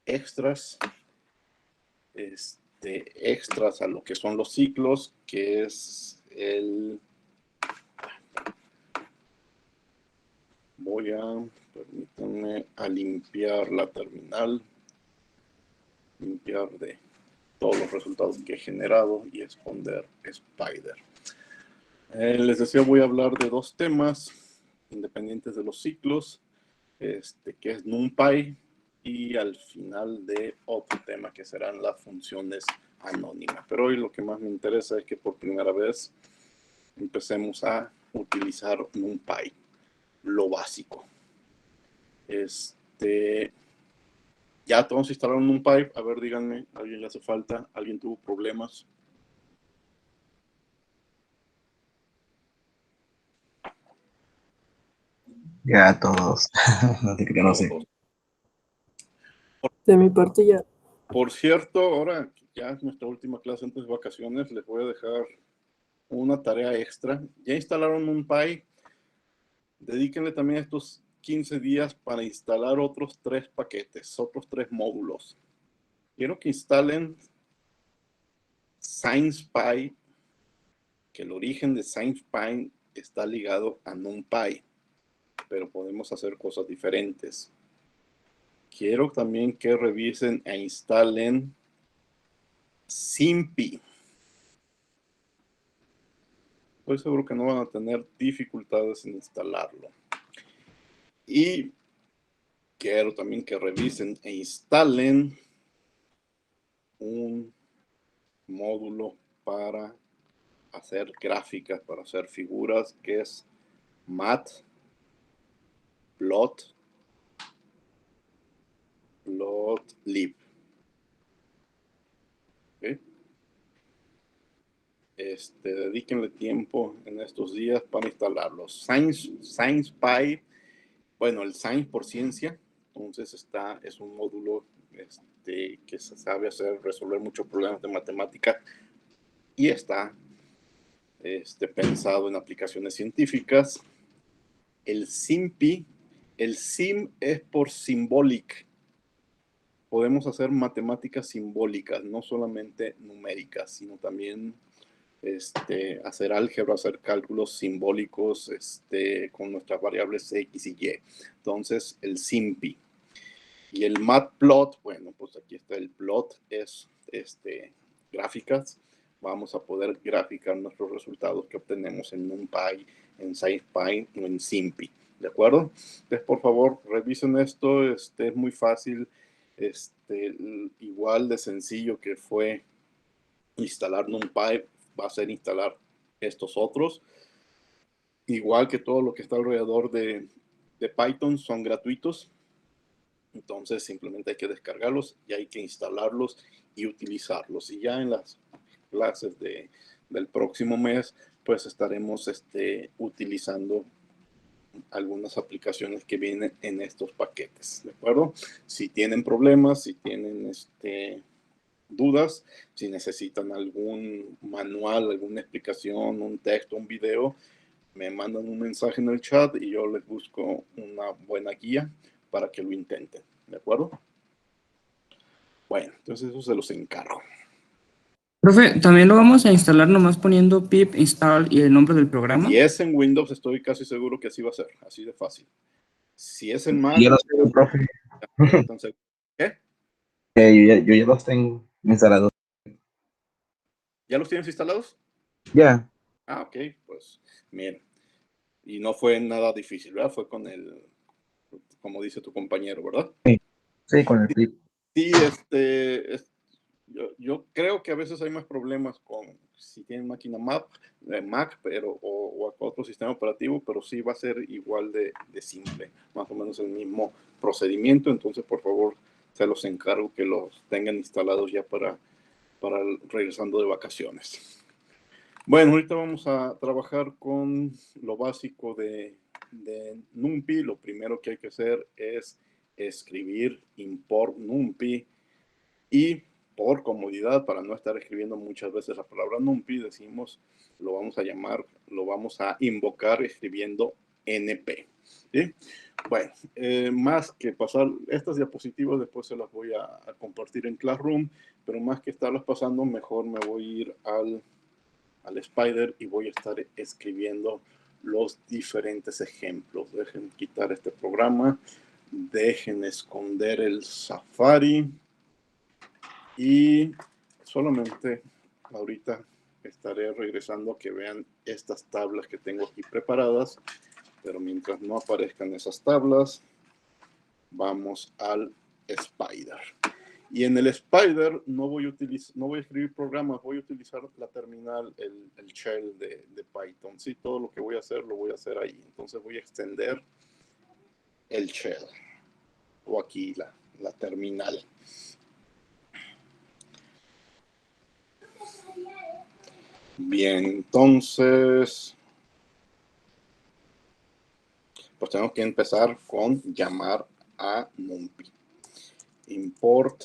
extras, extras a lo que son los ciclos, que es permítanme, a limpiar la terminal, limpiar de todos los resultados que he generado y esconder Spider. Les decía, voy a hablar de 2 temas independientes de los ciclos, que es NumPy, y al final de otro tema que serán las funciones anónima. Pero hoy lo que más me interesa es que por primera vez empecemos a utilizar NumPy, lo básico. Ya todos instalaron NumPy. A ver, díganme, ¿a alguien le hace falta? ¿Alguien tuvo problemas? Ya todos. No te creo, no sé. De mi parte ya. Por cierto, ahora ya es nuestra última clase antes de vacaciones, les voy a dejar una tarea extra. Ya instalaron NumPy. Dedíquenle también estos 15 días para instalar otros 3 paquetes, otros 3 módulos. Quiero que instalen SciencePy, que el origen de SciencePy está ligado a NumPy, pero podemos hacer cosas diferentes. Quiero también que revisen e instalen SymPy. Estoy seguro que no van a tener dificultades en instalarlo. Y quiero también que revisen e instalen un módulo para hacer gráficas, para hacer figuras, que es Matplotlib. ¿Okay? Dedíquenle tiempo en estos días para instalarlos. SciencePy, bueno, el Science por ciencia, entonces es un módulo que se sabe resolver muchos problemas de matemática y está pensado en aplicaciones científicas. El SymPy, el Sim es por symbolic. Podemos hacer matemáticas simbólicas, no solamente numéricas, sino también hacer álgebra, hacer cálculos simbólicos con nuestras variables X y Y. Entonces, el SymPy. Y el Matplot, bueno, pues aquí está el plot, es gráficas. Vamos a poder graficar nuestros resultados que obtenemos en NumPy, en SciencePy o en SymPy. ¿De acuerdo? Entonces, por favor, revisen esto. Es muy fácil. Igual de sencillo que fue instalar NumPy, va a ser instalar estos otros. Igual que todo lo que está alrededor de Python, son gratuitos. Entonces simplemente hay que descargarlos y hay que instalarlos y utilizarlos. Y ya en las clases del próximo mes, pues estaremos utilizando algunas aplicaciones que vienen en estos paquetes. ¿De acuerdo? Si tienen problemas, si tienen dudas, si necesitan algún manual, alguna explicación, un texto, un video, me mandan un mensaje en el chat y yo les busco una buena guía para que lo intenten. ¿De acuerdo? Bueno, entonces eso se los encargo. Profe, ¿también lo vamos a instalar nomás poniendo pip install y el nombre del programa? Si es en Windows, estoy casi seguro que así va a ser, así de fácil. Si es en Mac, Yo los tengo, profe. entonces, ¿qué? Yo ya los tengo instalados. ¿Ya los tienes instalados? Ya. Ah, ok, pues miren. Y no fue nada difícil, ¿verdad? Fue con como dice tu compañero, ¿verdad? Sí, con el flip. Sí, yo creo que a veces hay más problemas si tienen máquina Mac, o otro sistema operativo, pero sí va a ser igual de simple, más o menos el mismo procedimiento. Entonces, por favor, se los encargo que los tengan instalados ya para regresando de vacaciones. Bueno, ahorita vamos a trabajar con lo básico de NumPy. Lo primero que hay que hacer es escribir import NumPy y por comodidad, para no estar escribiendo muchas veces la palabra NumPy, lo vamos a invocar escribiendo NP. ¿Sí? Bueno, más que pasar estas diapositivas, después se las voy a compartir en Classroom, pero más que estarlas pasando, mejor me voy a ir al Spider y voy a estar escribiendo los diferentes ejemplos. Dejen quitar este programa, dejen esconder el Safari y solamente ahorita estaré regresando a que vean estas tablas que tengo aquí preparadas, pero mientras no aparezcan esas tablas, vamos al Spider. Y en el Spider no voy a escribir programas, voy a utilizar la terminal, el shell de Python. Sí, todo lo que voy a hacer lo voy a hacer ahí. Entonces voy a extender el shell o aquí la terminal. Bien, entonces pues tengo que empezar con llamar a NumPy. Import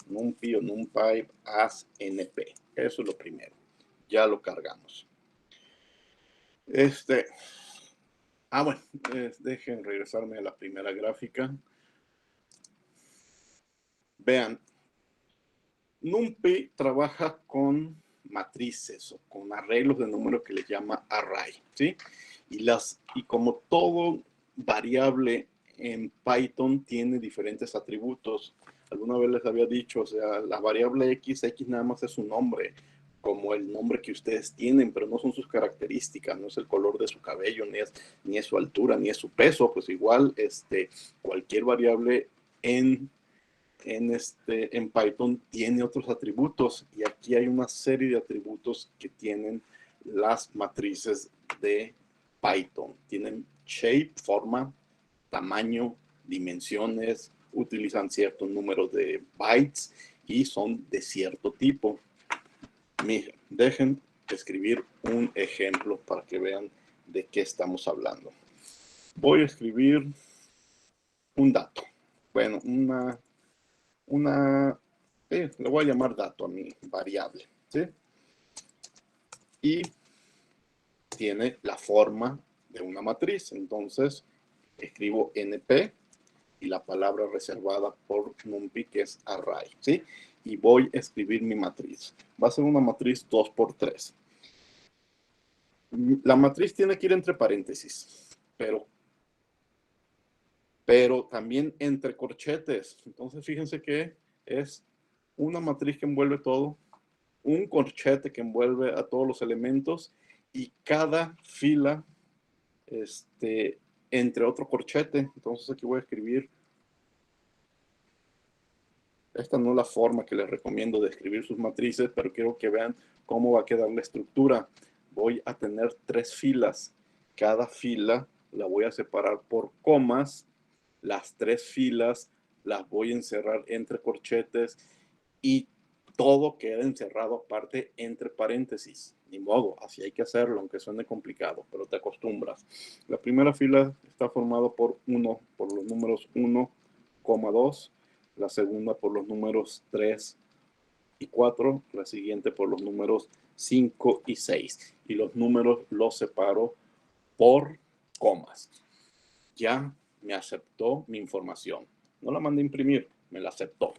NumPy o NumPy as np. Eso es lo primero. Ya lo cargamos. Bueno, dejen regresarme a la primera gráfica. Vean, NumPy trabaja con matrices o con arreglos de números que le llama array, ¿sí? Y como todo variable en Python tiene diferentes atributos. Alguna vez les había dicho, o sea, la variable x nada más es un nombre, como el nombre que ustedes tienen, pero no son sus características, no es el color de su cabello, ni es su altura, ni es su peso. Pues igual, cualquier variable en Python tiene otros atributos, y aquí hay una serie de atributos que tienen las matrices de Python. Tienen shape, forma, tamaño, dimensiones, utilizan cierto número de bytes y son de cierto tipo. Miren, dejen escribir un ejemplo para que vean de qué estamos hablando. Voy a escribir un dato. Bueno, le voy a llamar dato a mi variable, ¿sí? Y tiene la forma de una matriz. Entonces escribo np y la palabra reservada por NumPy, que es array, ¿sí? Y voy a escribir mi matriz. Va a ser una matriz 2×3. La matriz tiene que ir entre paréntesis, pero también entre corchetes. Entonces fíjense que es una matriz que envuelve todo, un corchete que envuelve a todos los elementos, y cada fila entre otro corchete. Entonces aquí voy a escribir, esta no es la forma que les recomiendo de escribir sus matrices, pero quiero que vean cómo va a quedar la estructura. Voy a tener 3 filas. Cada fila la voy a separar por comas. Las 3 filas las voy a encerrar entre corchetes, y todo queda encerrado aparte entre paréntesis. Ni modo, así hay que hacerlo, aunque suene complicado, pero te acostumbras. La primera fila está formada por los números 1, 2, la segunda por los números 3 y 4, la siguiente por los números 5 y 6. Y los números los separo por comas. Ya me aceptó mi información. No la mandé a imprimir, me la aceptó.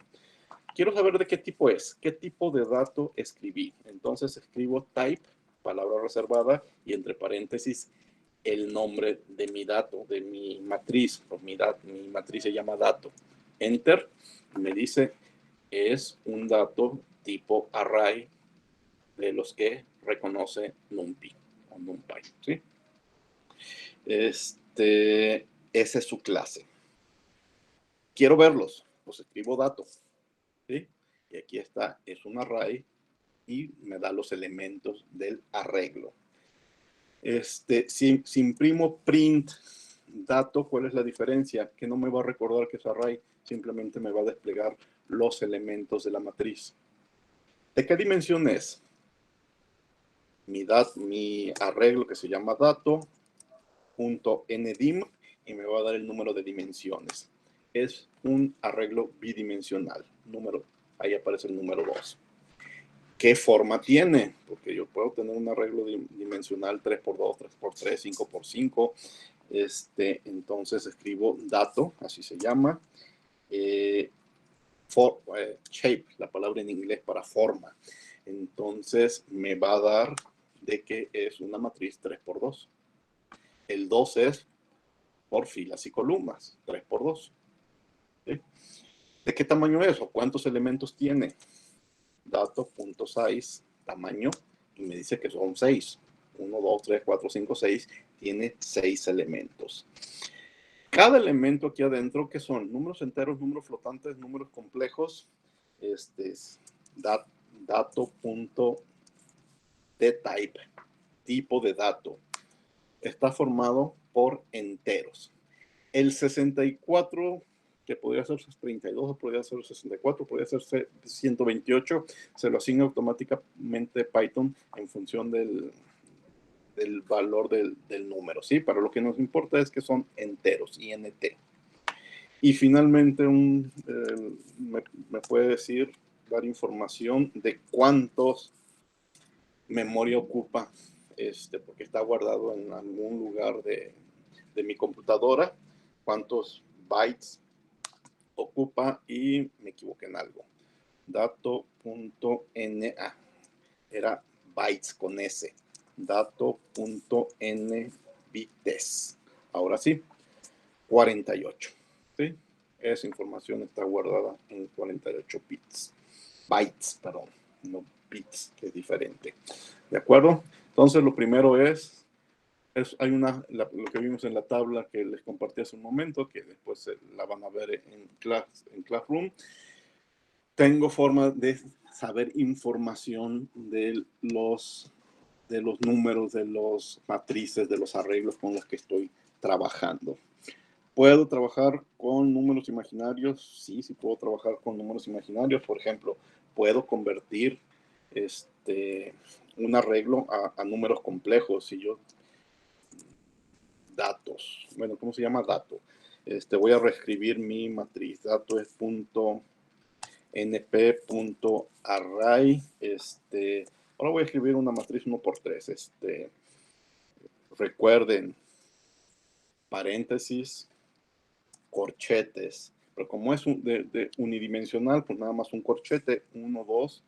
Quiero saber de qué tipo es, qué tipo de dato escribí. Entonces escribo type, palabra reservada, y entre paréntesis el nombre de mi dato, de mi matriz. Mi matriz se llama dato. Enter, me dice, es un dato tipo array, de los que reconoce NumPy o NumPy, ¿sí? Esa es su clase. Quiero verlos, pues escribo dato, ¿sí? Y aquí está, es un array, y me da los elementos del arreglo. Si imprimo print dato, ¿cuál es la diferencia? Que no me va a recordar que es array, simplemente me va a desplegar los elementos de la matriz. ¿De qué dimensión es? Mi arreglo, que se llama dato.ndim, y me va a dar el número de dimensiones. Es un arreglo bidimensional. Ahí aparece el número 2. ¿Qué forma tiene? Porque yo puedo tener un arreglo dimensional 3×2, 3×3, 5×5. Entonces escribo dato, así se llama. Shape, la palabra en inglés para forma. Entonces me va a dar de que es una matriz 3×2. El 2 es por filas y columnas, 3×2. ¿Sí? ¿De qué tamaño es o cuántos elementos tiene? Dato.size, tamaño, y me dice que son 6. 1, 2, 3, 4, 5, 6. Tiene 6 elementos. Cada elemento aquí adentro, que son números enteros, números flotantes, números complejos, es dato.dtype, tipo de dato, está formado por enteros. El 64, que podría ser 32, podría ser 64, podría ser 128, se lo asigna automáticamente Python en función del valor del número, ¿sí? Para lo que nos importa es que son enteros, int. Y finalmente me puede decir, dar información de cuántos memoria ocupa, porque está guardado en algún lugar de mi computadora, cuántos bytes ocupa, y me equivoqué en algo. Dato.na era bytes con S. Dato.nbites. Ahora sí, 48. ¿Sí? Esa información está guardada en 48 bits. Bytes, perdón, no bits, que es diferente. ¿De acuerdo? Entonces, lo primero hay lo que vimos en la tabla que les compartí hace un momento, que después la van a ver en Classroom. Tengo forma de saber información de los números, de los matrices, de los arreglos con los que estoy trabajando. ¿Puedo trabajar con números imaginarios? Sí, sí puedo trabajar con números imaginarios. Por ejemplo, puedo convertir un arreglo a números complejos. Si yo datos, bueno, ¿cómo se llama dato? Voy a reescribir mi matriz. Dato es np.array. Ahora voy a escribir una matriz 1×3. Recuerden, paréntesis, corchetes, pero como es de unidimensional, pues nada más un corchete, 1, 2,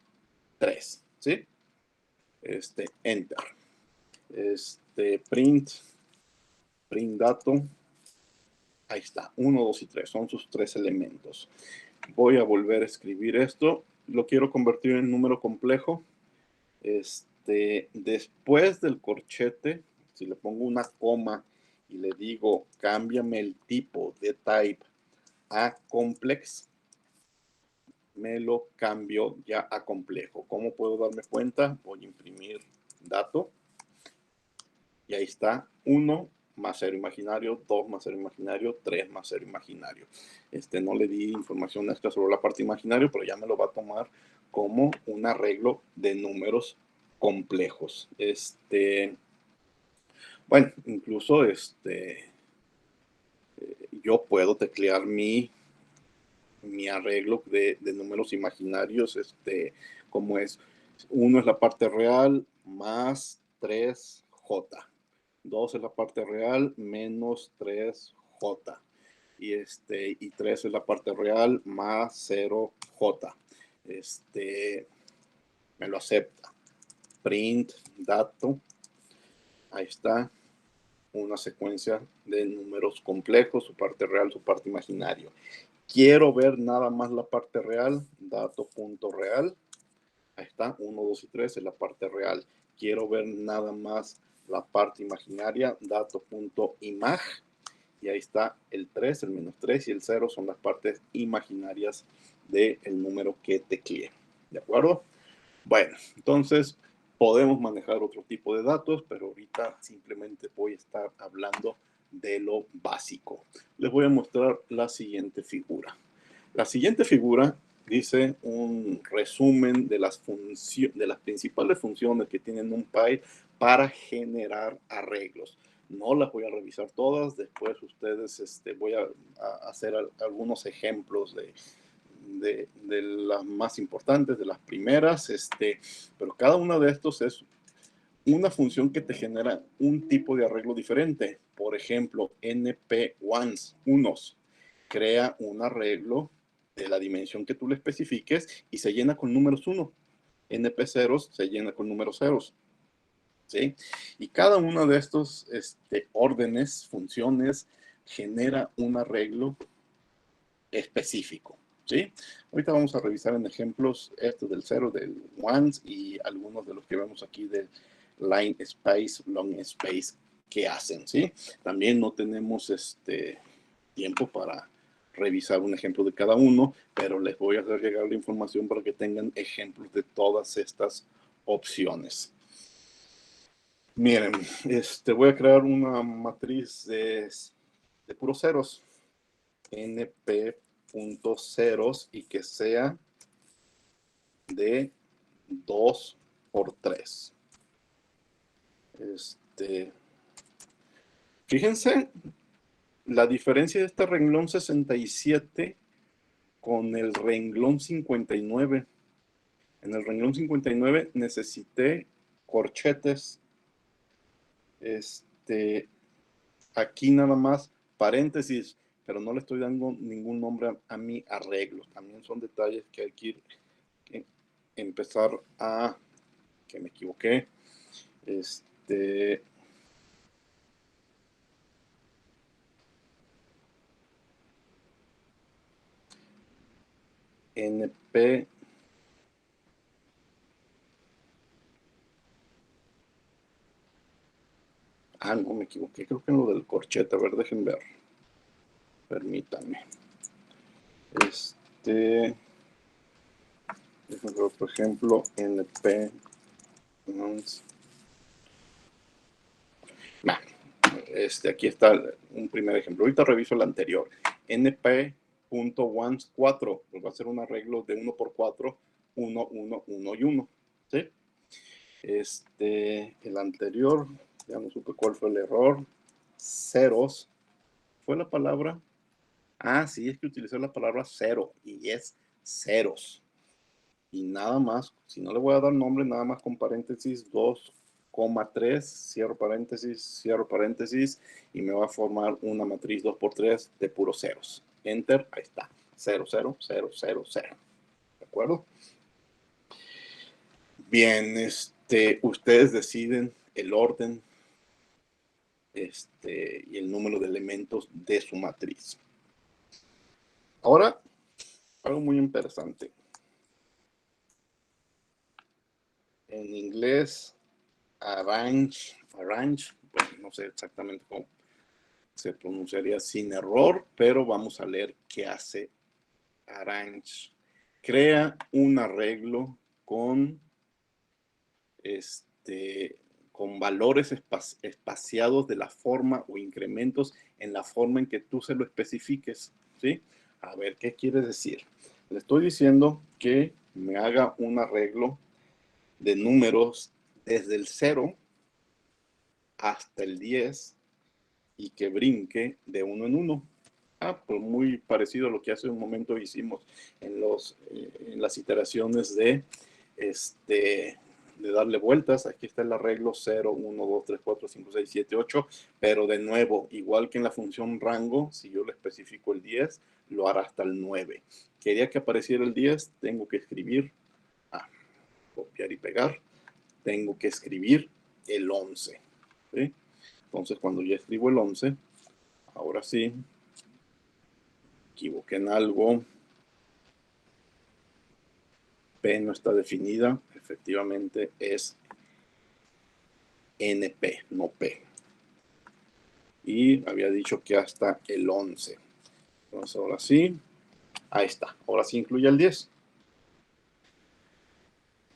3, ¿sí? Enter. Print dato, ahí está, 1, 2 y 3, son sus 3 elementos. Voy a volver a escribir esto, lo quiero convertir en número complejo. Después del corchete, si le pongo una coma y le digo, cámbiame el tipo de type a complex, me lo cambio ya a complejo. ¿Cómo puedo darme cuenta? Voy a imprimir dato. Y ahí está, 1 más 0 imaginario, 2 más 0 imaginario, 3 más 0 imaginario. No le di información extra sobre la parte imaginario, pero ya me lo va a tomar como un arreglo de números complejos. Bueno, incluso yo puedo teclear mi arreglo de números imaginarios, como es 1 es la parte real más 3j, 2 es la parte real menos 3j, y 3 es la parte real más 0j. Me lo acepta. Print dato, ahí está, una secuencia de números complejos, su parte real, su parte imaginario. Quiero ver nada más la parte real, dato.real. Ahí está, 1, 2 y 3 es la parte real. Quiero ver nada más la parte imaginaria, dato.imag. Y ahí está el 3, el menos 3 y el 0 son las partes imaginarias del número que tecleé. ¿De acuerdo? Bueno, entonces podemos manejar otro tipo de datos, pero ahorita simplemente voy a estar hablando de lo básico. Les voy a mostrar la siguiente figura. La siguiente figura dice un resumen de las principales funciones que tiene NumPy para generar arreglos. No las voy a revisar todas, después ustedes voy a hacer algunos ejemplos de las más importantes, de las primeras, pero cada uno de estos es una función que te genera un tipo de arreglo diferente. Por ejemplo, np_ones, unos, crea un arreglo de la dimensión que tú le especifiques y se llena con números 1. np_ceros se llena con números ceros. ¿Sí? Y cada uno de estos órdenes, funciones, genera un arreglo específico. ¿Sí? Ahorita vamos a revisar en ejemplos del 0, del ones y algunos de los que vemos aquí del line space, long space, que hacen. ¿Sí? También no tenemos tiempo para revisar un ejemplo de cada uno, pero les voy a hacer llegar la información para que tengan ejemplos de todas estas opciones. Miren, voy a crear una matriz de puros ceros, np.ceros, y que sea de 2 por 3. Fíjense la diferencia de este renglón 67 con el renglón 59. En el renglón 59 necesité corchetes. Aquí nada más paréntesis, pero no le estoy dando ningún nombre a mi arreglo. También son detalles que hay que empezar a... que me equivoqué. NP no me equivoqué, creo que en lo del corchete. A ver, dejen ver, permítanme. Déjenme ver, por ejemplo, NP aquí está un primer ejemplo. Ahorita reviso el anterior. np.ones4, pues va a ser un arreglo de 1 por 4, 1, 1, 1 y 1. ¿Sí? El anterior, ya no supe cuál fue el error. Ceros, ¿fue la palabra? Sí, es que utilicé la palabra cero y es ceros. Y nada más, si no le voy a dar nombre, nada más con paréntesis 2,3, cierro paréntesis, y me va a formar una matriz 2 por 3 de puros ceros. Enter, ahí está. 0, 0, 0, 0, 0. ¿De acuerdo? Bien, ustedes deciden el orden y el número de elementos de su matriz. Ahora, algo muy interesante. En inglés, arrange, bueno, no sé exactamente cómo se pronunciaría sin error, pero vamos a leer qué hace arrange. Crea un arreglo con con valores espaciados de la forma o incrementos en la forma en que tú se lo especifiques, ¿sí? A ver, ¿qué quiere decir? Le estoy diciendo que me haga un arreglo de números desde el 0 hasta el 10 y que brinque de 1 en 1. Pues muy parecido a lo que hace un momento hicimos en las iteraciones de darle vueltas. Aquí está el arreglo 0, 1, 2, 3, 4, 5, 6, 7, 8, pero de nuevo, igual que en la función rango, si yo le especifico el 10, lo hará hasta el 9. Quería que apareciera el 10, tengo que escribir, copiar y pegar, tengo que escribir el 11, ¿sí? Entonces, cuando ya escribo el 11, ahora sí, equivoqué en algo, P no está definida, efectivamente es NP, no P. Y había dicho que hasta el 11. Entonces ahora sí, ahí está. Ahora sí incluye el 10.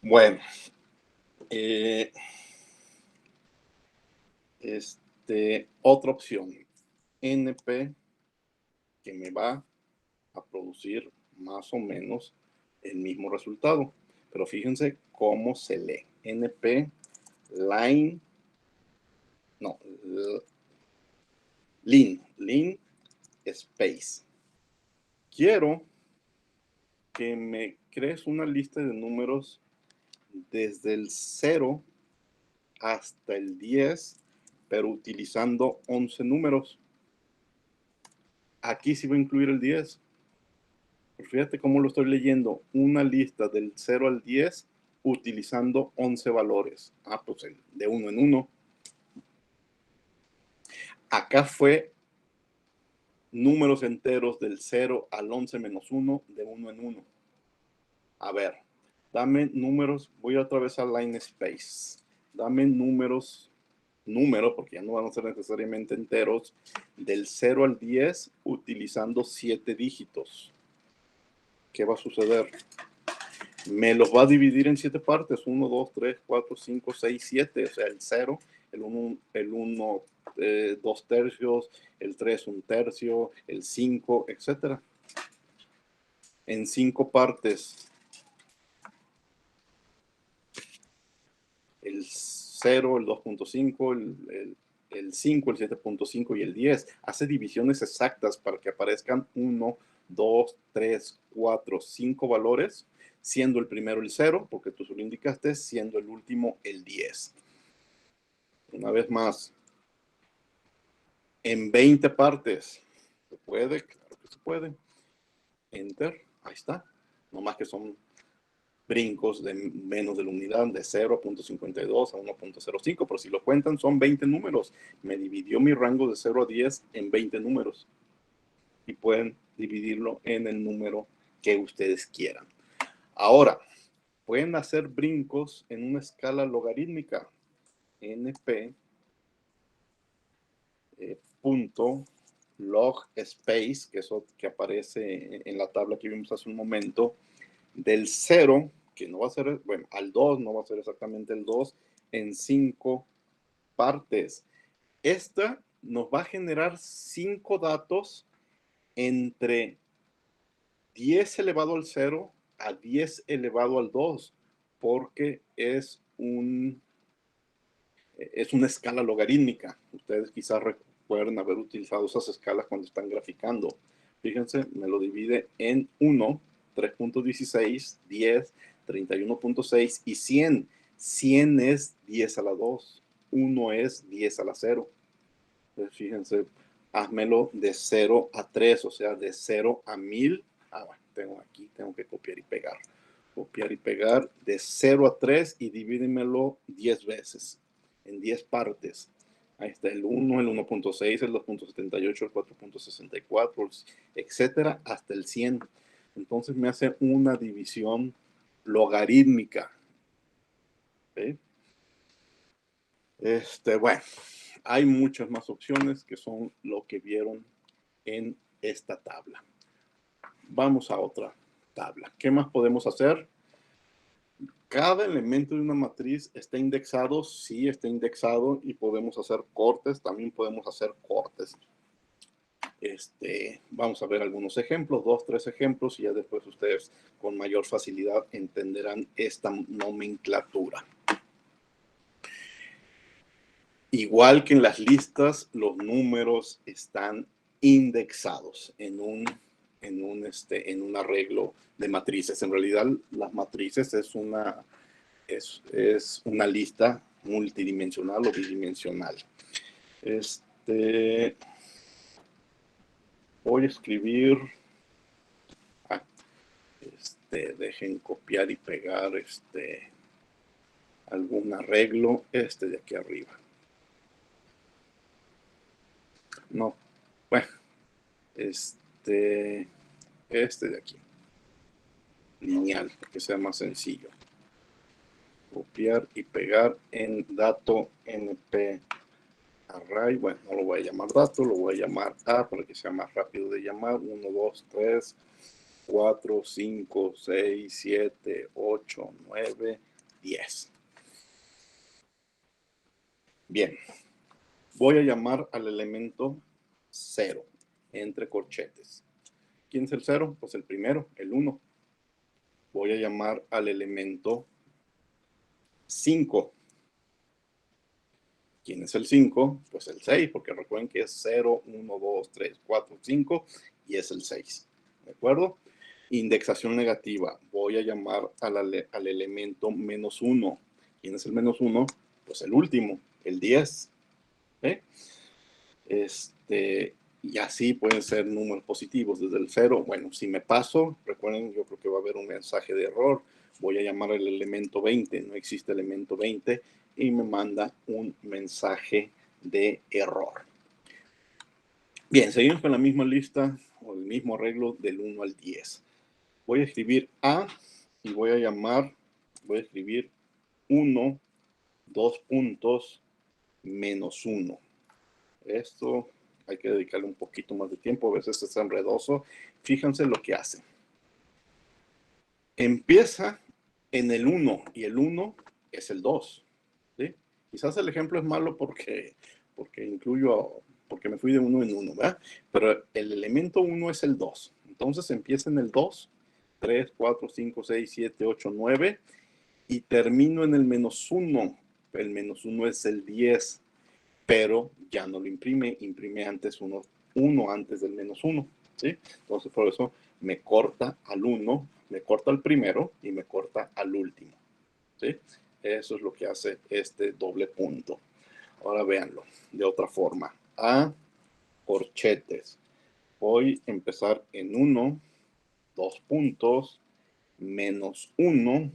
Bueno, otra opción, NP, que me va a producir más o menos el mismo resultado. Pero fíjense cómo se lee. NP line, no, line space. Quiero que me crees una lista de números desde el 0 hasta el 10, pero utilizando 11 números. Aquí sí va a incluir el 10. Pues fíjate cómo lo estoy leyendo. Una lista del 0 al 10 utilizando 11 valores. Pues de 1 en 1. Acá fue números enteros del 0 al 11 menos 1 de 1 en 1. A ver, dame números. Voy otra vez a line space. Dame números número, porque ya no van a ser necesariamente enteros, del 0 al 10 utilizando 7 dígitos. ¿Qué va a suceder? Me los va a dividir en 7 partes, 1, 2, 3, 4, 5, 6, 7, o sea, el 0, el 1, 2 tercios, el 3, 1 tercio, el 5, etc. En 5 partes. El 0, el 2.5, el 5, el 7.5 y el 10. Hace divisiones exactas para que aparezcan 1, 2, 3, 4, 5 valores, siendo el primero el 0, porque tú solo indicaste, siendo el último el 10. Una vez más, en 20 partes. ¿Se puede? Claro que se puede. Enter, ahí está. No más que son brincos de menos de la unidad, de 0.52 a 1.05, pero si lo cuentan son 20 números. Me dividió mi rango de 0 a 10 en 20 números. Y pueden dividirlo en el número que ustedes quieran. Ahora, pueden hacer brincos en una escala logarítmica. NP punto log space, que eso que aparece en la tabla que vimos hace un momento, del 0, que no va a ser, bueno, al 2, no va a ser exactamente el 2, en 5 partes. Esta nos va a generar 5 datos entre 10 elevado al 0 a 10 elevado al 2, porque es una escala logarítmica. Ustedes quizás recuerden haber utilizado esas escalas cuando están graficando. Fíjense, me lo divide en 1, 3.16, 10, 31.6 y 100. 100 es 10 a la 2, 1 es 10 a la 0. Entonces, fíjense, házmelo de 0 a 3, o sea, de 0 a 1000. Bueno, tengo que copiar y pegar. Copiar y pegar de 0 a 3 y divídemelo 10 veces, en 10 partes. Ahí está el 1, el 1.6, el 2.78, el 4.64, etcétera, hasta el 100. Entonces me hace una división logarítmica. ¿Sí? Bueno, hay muchas más opciones que son lo que vieron en esta tabla. Vamos a otra tabla. ¿Qué más podemos hacer? Cada elemento de una matriz está indexado, sí está indexado, y podemos hacer cortes, también podemos hacer cortes. Vamos a ver algunos ejemplos, 2, 3 ejemplos, y ya después ustedes con mayor facilidad entenderán esta nomenclatura. Igual que en las listas, los números están indexados en un arreglo de matrices. En realidad, las matrices es una lista multidimensional o bidimensional. Voy a escribir. Dejen copiar y pegar algún arreglo. De aquí arriba. No, bueno, de aquí, lineal, para que sea más sencillo. Copiar y pegar en dato np array. Bueno, no lo voy a llamar dato, lo voy a llamar A para que sea más rápido de llamar. 1, 2, 3, 4, 5, 6, 7, 8, 9, 10. Bien, voy a llamar al elemento 0 entre corchetes. ¿Quién es el 0? Pues el primero, el 1. Voy a llamar al elemento 5. ¿Quién es el 5? Pues el 6, porque recuerden que es 0, 1, 2, 3, 4, 5 y es el 6. ¿De acuerdo? Indexación negativa. Voy a llamar al elemento menos 1. ¿Quién es el menos 1? Pues el último, el 10. Y así pueden ser números positivos desde el 0. Bueno, si me paso, recuerden, yo creo que va a haber un mensaje de error. Voy a llamar al elemento 20. No existe elemento 20 y me manda un mensaje de error. Bien, seguimos con la misma lista o el mismo arreglo del 1 al 10. Voy a escribir A y voy a escribir 1, 2 puntos, menos 1. Esto hay que dedicarle un poquito más de tiempo, a veces es enredoso. Fíjense lo que hace. Empieza en el 1 y el 1 es el 2. ¿Sí? Quizás el ejemplo es malo porque me fui de 1 en 1, ¿verdad? Pero el elemento 1 es el 2. Entonces empieza en el 2, 3, 4, 5, 6, 7, 8, 9 y termino en el menos 1. El menos 1 es el 10, pero ya no lo imprime antes 1 antes del menos 1. ¿Sí? Entonces por eso me corta al 1, me corta al primero y me corta al último. ¿Sí? Eso es lo que hace este doble punto. Ahora véanlo de otra forma. A corchetes. Voy a empezar en 1, 2 puntos, menos 1,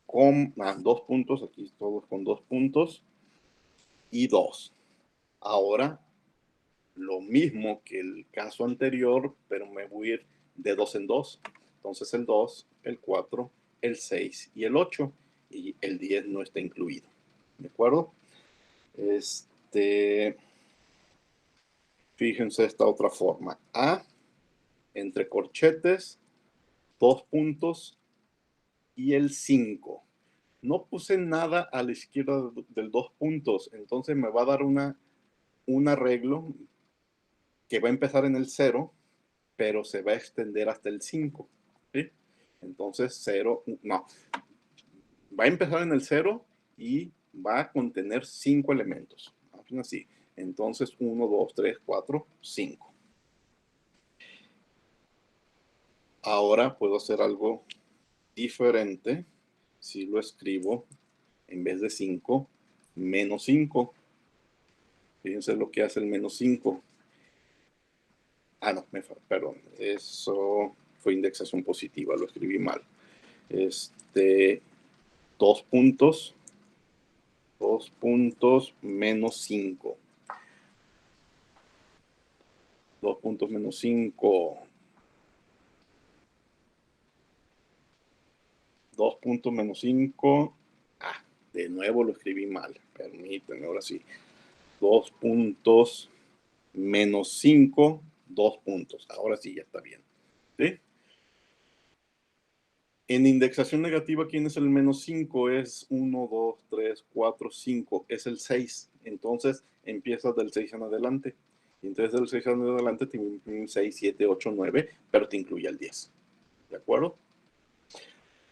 con 2 puntos, aquí todos con 2 puntos, y 2. Ahora, lo mismo que el caso anterior, pero me voy a ir de 2 en 2. Entonces el 2, el 4, el 6 y el 8. Y el 10 no está incluido. ¿De acuerdo? Fíjense esta otra forma. A, entre corchetes, 2 puntos y el 5. No puse nada a la izquierda del 2 puntos, entonces me va a dar un arreglo que va a empezar en el 0, pero se va a extender hasta el 5. ¿Sí? Entonces 0, no. Va a empezar en el 0 y va a contener 5 elementos. Así. Entonces 1, 2, 3, 4, 5. Ahora puedo hacer algo diferente si lo escribo en vez de 5, menos 5. Fíjense lo que hace el menos 5. No, perdón. Eso fue indexación positiva, lo escribí mal. 2 puntos. 2 puntos menos 5. 2 puntos menos 5. 2 puntos menos 5. De nuevo lo escribí mal. Permítanme, ahora sí. 2 puntos menos 5. 2 puntos. Ahora sí ya está bien. ¿Sí? En indexación negativa, ¿quién es el menos 5? Es 1, 2, 3, 4, 5. Es el 6. Entonces empiezas del 6 en adelante. Y entonces del 6 en adelante te incluye 6, 7, 8, 9, pero te incluye el 10. ¿De acuerdo?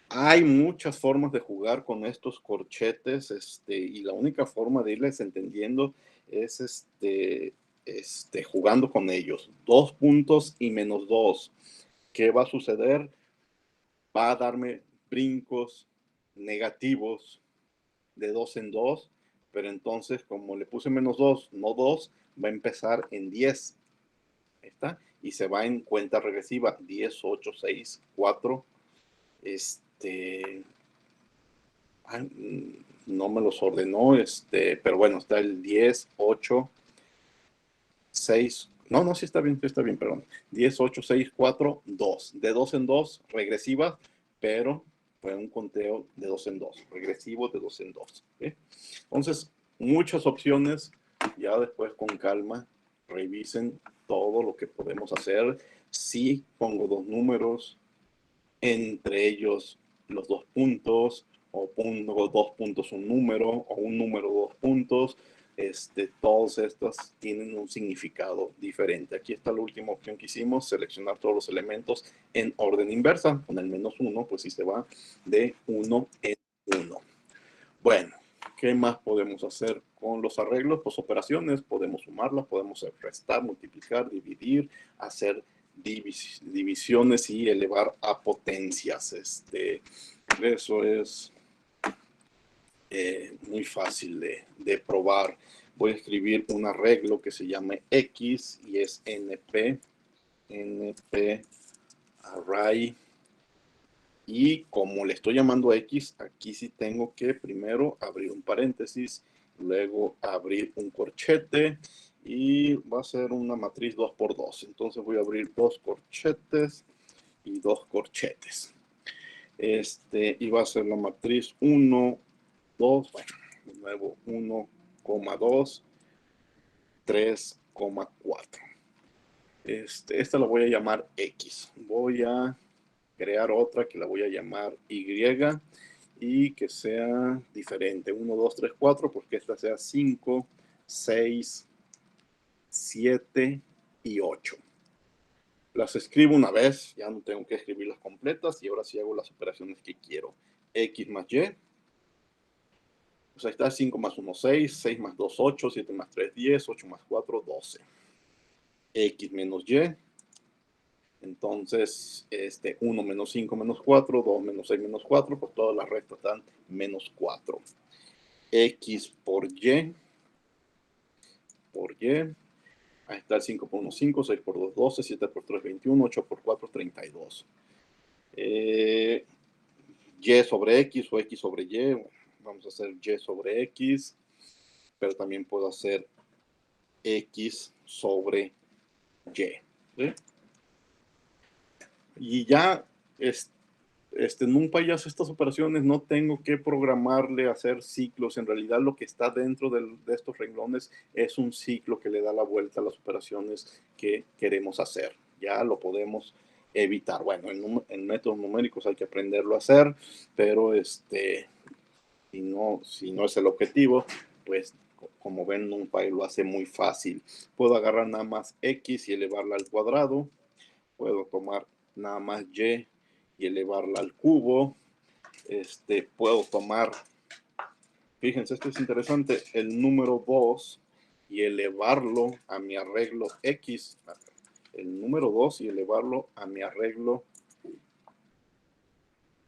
Hay muchas formas de jugar con estos corchetes, y la única forma de irles entendiendo es jugando con ellos. 2 puntos y menos 2. ¿Qué va a suceder? Va a darme brincos negativos de 2 en 2, pero entonces como le puse menos 2, no 2, va a empezar en 10. ¿Está? Y se va en cuenta regresiva. 10, 8, 6, 4. No me los ordenó, pero bueno, está el 10, 8, 6. No, sí está bien, perdón. 10, 8, 6, 4, 2. De 2 en 2, regresiva, pero fue un conteo de 2 en 2, regresivo de 2 en 2. ¿Sí? Entonces, muchas opciones, ya después con calma, revisen todo lo que podemos hacer. Si pongo 2 números, entre ellos los 2 puntos, o pongo 2 puntos un número, o un número 2 puntos, todas estas tienen un significado diferente. Aquí está la última opción que hicimos, seleccionar todos los elementos en orden inversa. Con el menos 1, pues sí se va de 1 en 1. Bueno, ¿qué más podemos hacer con los arreglos? Pues operaciones, podemos sumarlas, podemos restar, multiplicar, dividir, hacer divisiones y elevar a potencias. Eso es muy fácil de probar. Voy a escribir un arreglo que se llame X y es NP array. Y como le estoy llamando a X, aquí sí tengo que primero abrir un paréntesis, luego abrir un corchete y va a ser una matriz 2 por 2. Entonces voy a abrir 2 corchetes y 2 corchetes. Y va a ser la matriz 1, 2, bueno, de nuevo 1, 2, 3,4. Esta la voy a llamar X. Voy a crear otra que la voy a llamar Y y que sea diferente. 1, 2, 3, 4, porque esta sea 5, 6, 7 y 8. Las escribo una vez, ya no tengo que escribirlas completas y ahora sí hago las operaciones que quiero. X más Y. Pues ahí está, 5 más 1, 6, 6 más 2, 8, 7 más 3, 10, 8 más 4, 12. X menos Y. Entonces, 1 menos 5 menos 4, 2 menos 6 menos 4, pues todas las restas dan menos 4. X por Y. Ahí está el 5 por 1, 5, 6 por 2, 12, 7 por 3, 21, 8 por 4, 32. Y sobre X o X sobre Y. Vamos a hacer Y sobre X, pero también puedo hacer X sobre Y. ¿Sí? Y ya NumPy ya hace estas operaciones, no tengo que programarle a hacer ciclos. En realidad lo que está dentro de estos renglones es un ciclo que le da la vuelta a las operaciones que queremos hacer. Ya lo podemos evitar. Bueno, en métodos numéricos hay que aprenderlo a hacer, pero si no es el objetivo, pues como ven, NumPy lo hace muy fácil. Puedo agarrar nada más X y elevarla al cuadrado. Puedo tomar nada más Y y elevarla al cubo. Puedo tomar, fíjense, esto es interesante, el número 2 y elevarlo a mi arreglo X. El número 2 y elevarlo a mi arreglo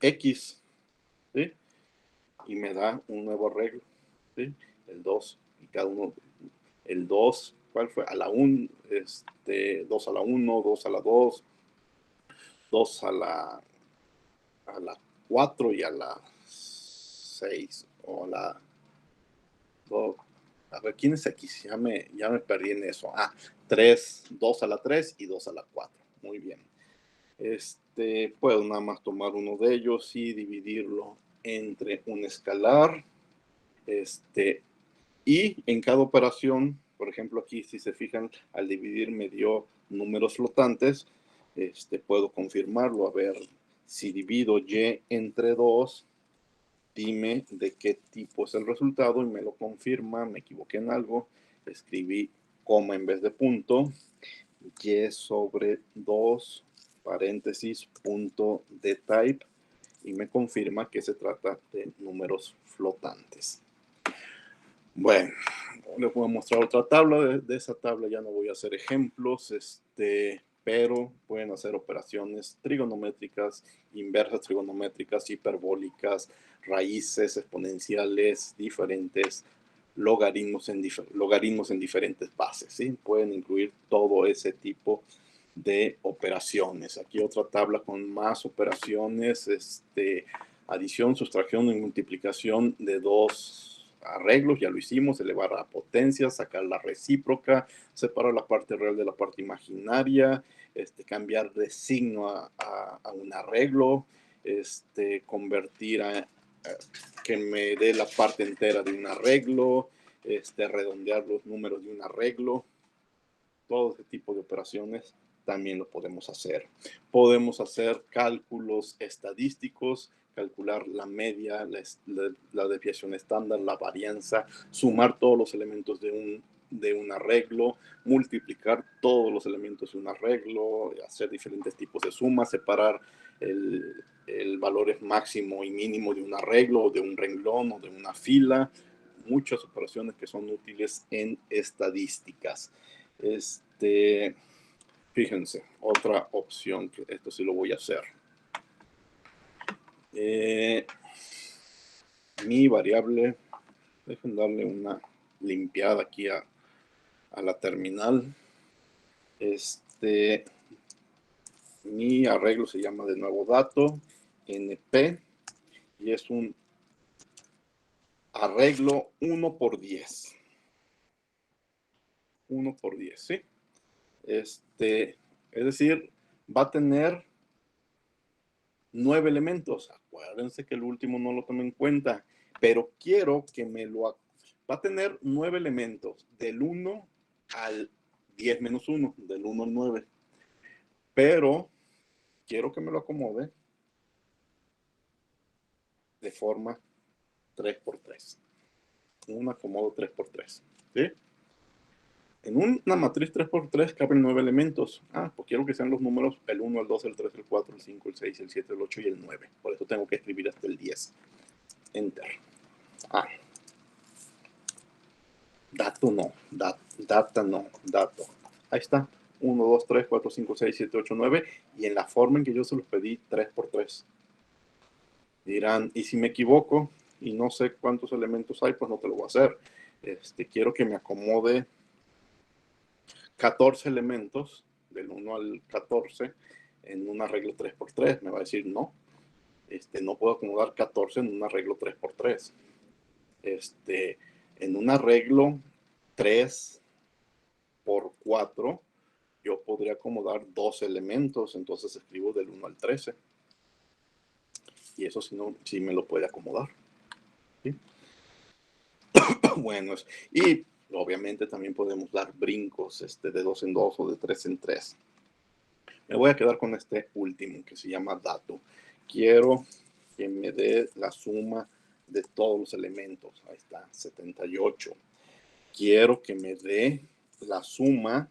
X. ¿Sí? Y me da un nuevo arreglo. ¿Sí? El 2 y cada uno. El 2, ¿cuál fue? A la 1, 2 a la 1, 2 a la 2, 2 a la 4 y a la 6 o a la 2. A ver, ¿quién es X? Ya me perdí en eso. 3, 2 a la 3 y 2 a la 4. Muy bien. Puedo nada más tomar uno de ellos y dividirlo entre un escalar. Y en cada operación, por ejemplo, aquí si se fijan, al dividir me dio números flotantes. Puedo confirmarlo. A ver, si divido Y entre 2, dime de qué tipo es el resultado y me lo confirma. Me equivoqué en algo. Escribí coma en vez de punto. Y sobre 2, paréntesis, punto de type. Y me confirma que se trata de números flotantes. Bueno, les voy a mostrar otra tabla. De esa tabla ya no voy a hacer ejemplos, pero pueden hacer operaciones trigonométricas, inversas trigonométricas, hiperbólicas, raíces exponenciales diferentes, logaritmos en diferentes bases. ¿Sí? Pueden incluir todo ese tipo de operaciones. Aquí otra tabla con más operaciones, adición, sustracción y multiplicación de dos arreglos, ya lo hicimos, elevar a potencia, sacar la recíproca, separar la parte real de la parte imaginaria, cambiar de signo a un arreglo, convertir que me dé la parte entera de un arreglo, redondear los números de un arreglo. Todo ese tipo de operaciones también lo podemos hacer. Podemos hacer cálculos estadísticos, calcular la media, la desviación estándar, la varianza, sumar todos los elementos de un arreglo, multiplicar todos los elementos de un arreglo, hacer diferentes tipos de sumas, separar el valor máximo y mínimo de un arreglo, o de un renglón o de una fila. Muchas operaciones que son útiles en estadísticas. Fíjense, otra opción, que esto sí lo voy a hacer. Mi variable, dejen darle una limpiada aquí a la terminal. Mi arreglo se llama de nuevo dato, NP, y es un arreglo 1 por 10. 1 por 10, ¿sí? Es decir, va a tener 9 elementos. Acuérdense que el último no lo tomé en cuenta, pero quiero que me Va a tener 9 elementos, del 1 al 10 menos 1, del 1 al 9. Pero quiero que me lo acomode de forma 3x3. Un acomodo 3x3. ¿Sí? En una matriz 3x3 caben 9 elementos. Pues quiero que sean los números el 1, el 2, el 3, el 4, el 5, el 6, el 7, el 8 y el 9. Por eso tengo que escribir hasta el 10. Enter. Dato no. Data no. Dato. Ahí está. 1, 2, 3, 4, 5, 6, 7, 8, 9. Y en la forma en que yo se los pedí, 3x3. Dirán, ¿y si me equivoco y no sé cuántos elementos hay? Pues no te lo voy a hacer. Quiero que me acomode 14 elementos, del 1 al 14, en un arreglo 3x3. Me va a decir, no, no puedo acomodar 14 en un arreglo 3x3. En un arreglo 3x4, yo podría acomodar 2 elementos, entonces escribo del 1 al 13. Y eso sí me lo puede acomodar. ¿Sí? Bueno, y obviamente también podemos dar brincos de 2 en 2 o de 3 en 3. Me voy a quedar con este último que se llama dato. Quiero que me dé la suma de todos los elementos. Ahí está, 78. Quiero que me dé la suma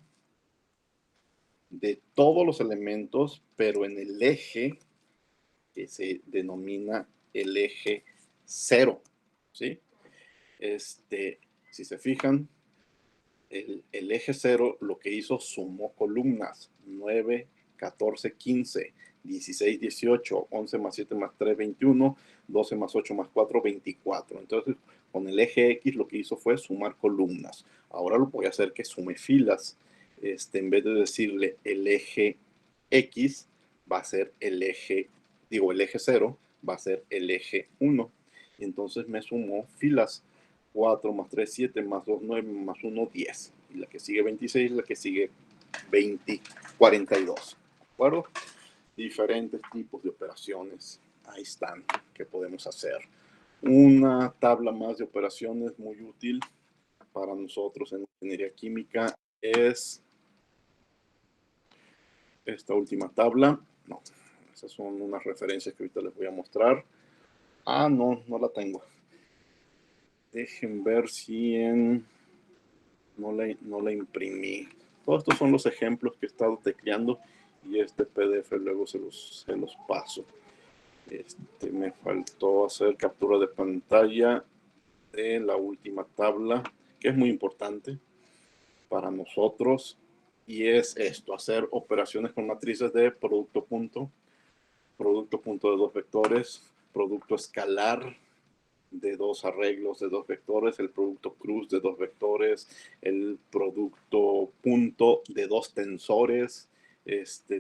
de todos los elementos, pero en el eje que se denomina el eje 0. ¿Sí? Si se fijan, el eje 0 lo que hizo sumó columnas 9, 14, 15, 16, 18, 11 más 7 más 3, 21, 12 más 8 más 4, 24. Entonces, con el eje X lo que hizo fue sumar columnas. Ahora lo voy a hacer que sume filas. En vez de decirle el eje X, va a ser el eje 0 va a ser el eje 1. Y entonces me sumó filas. 4 más 3, 7, más 2, 9, más 1, 10. Y la que sigue 26, la que sigue 20, 42. ¿De acuerdo? Diferentes tipos de operaciones. Ahí están, que podemos hacer. Una tabla más de operaciones muy útil para nosotros en ingeniería química es esta última tabla. No, esas son unas referencias que ahorita les voy a mostrar. No la tengo. Dejen ver si no la imprimí. Todos estos son los ejemplos que he estado tecleando y este PDF luego se los paso. Me faltó hacer captura de pantalla de la última tabla, que es muy importante para nosotros, y es esto: hacer operaciones con matrices de producto punto de 2 vectores, producto escalar de 2 arreglos de 2 vectores, el producto cruz de 2 vectores, el producto punto de 2 tensores,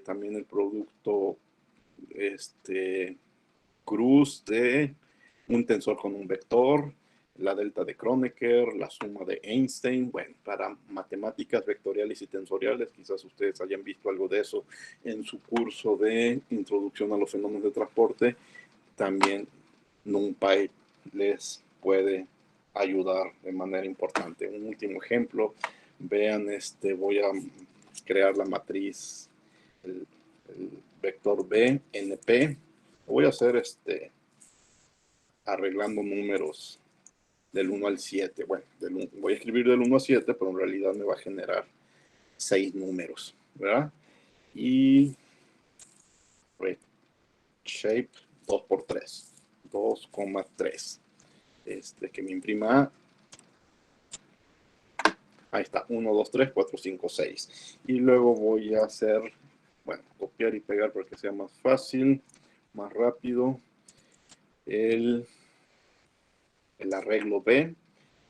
también el producto cruz de un tensor con un vector, la delta de Kronecker, la suma de Einstein. Bueno, para matemáticas vectoriales y tensoriales, quizás ustedes hayan visto algo de eso en su curso de introducción a los fenómenos de transporte. También NumPy les puede ayudar de manera importante. Un último ejemplo, vean, voy a crear la matriz, el vector B, NP. Voy a hacer arreglando números del 1 al 7. Bueno, voy a escribir del 1 al 7, pero en realidad me va a generar 6 números, ¿verdad? Y shape 2x3, 2,3. Que me imprima. Ahí está, 1, 2, 3, 4, 5, 6. Y luego voy a hacer, bueno, copiar y pegar para que sea más fácil, más rápido. El arreglo B,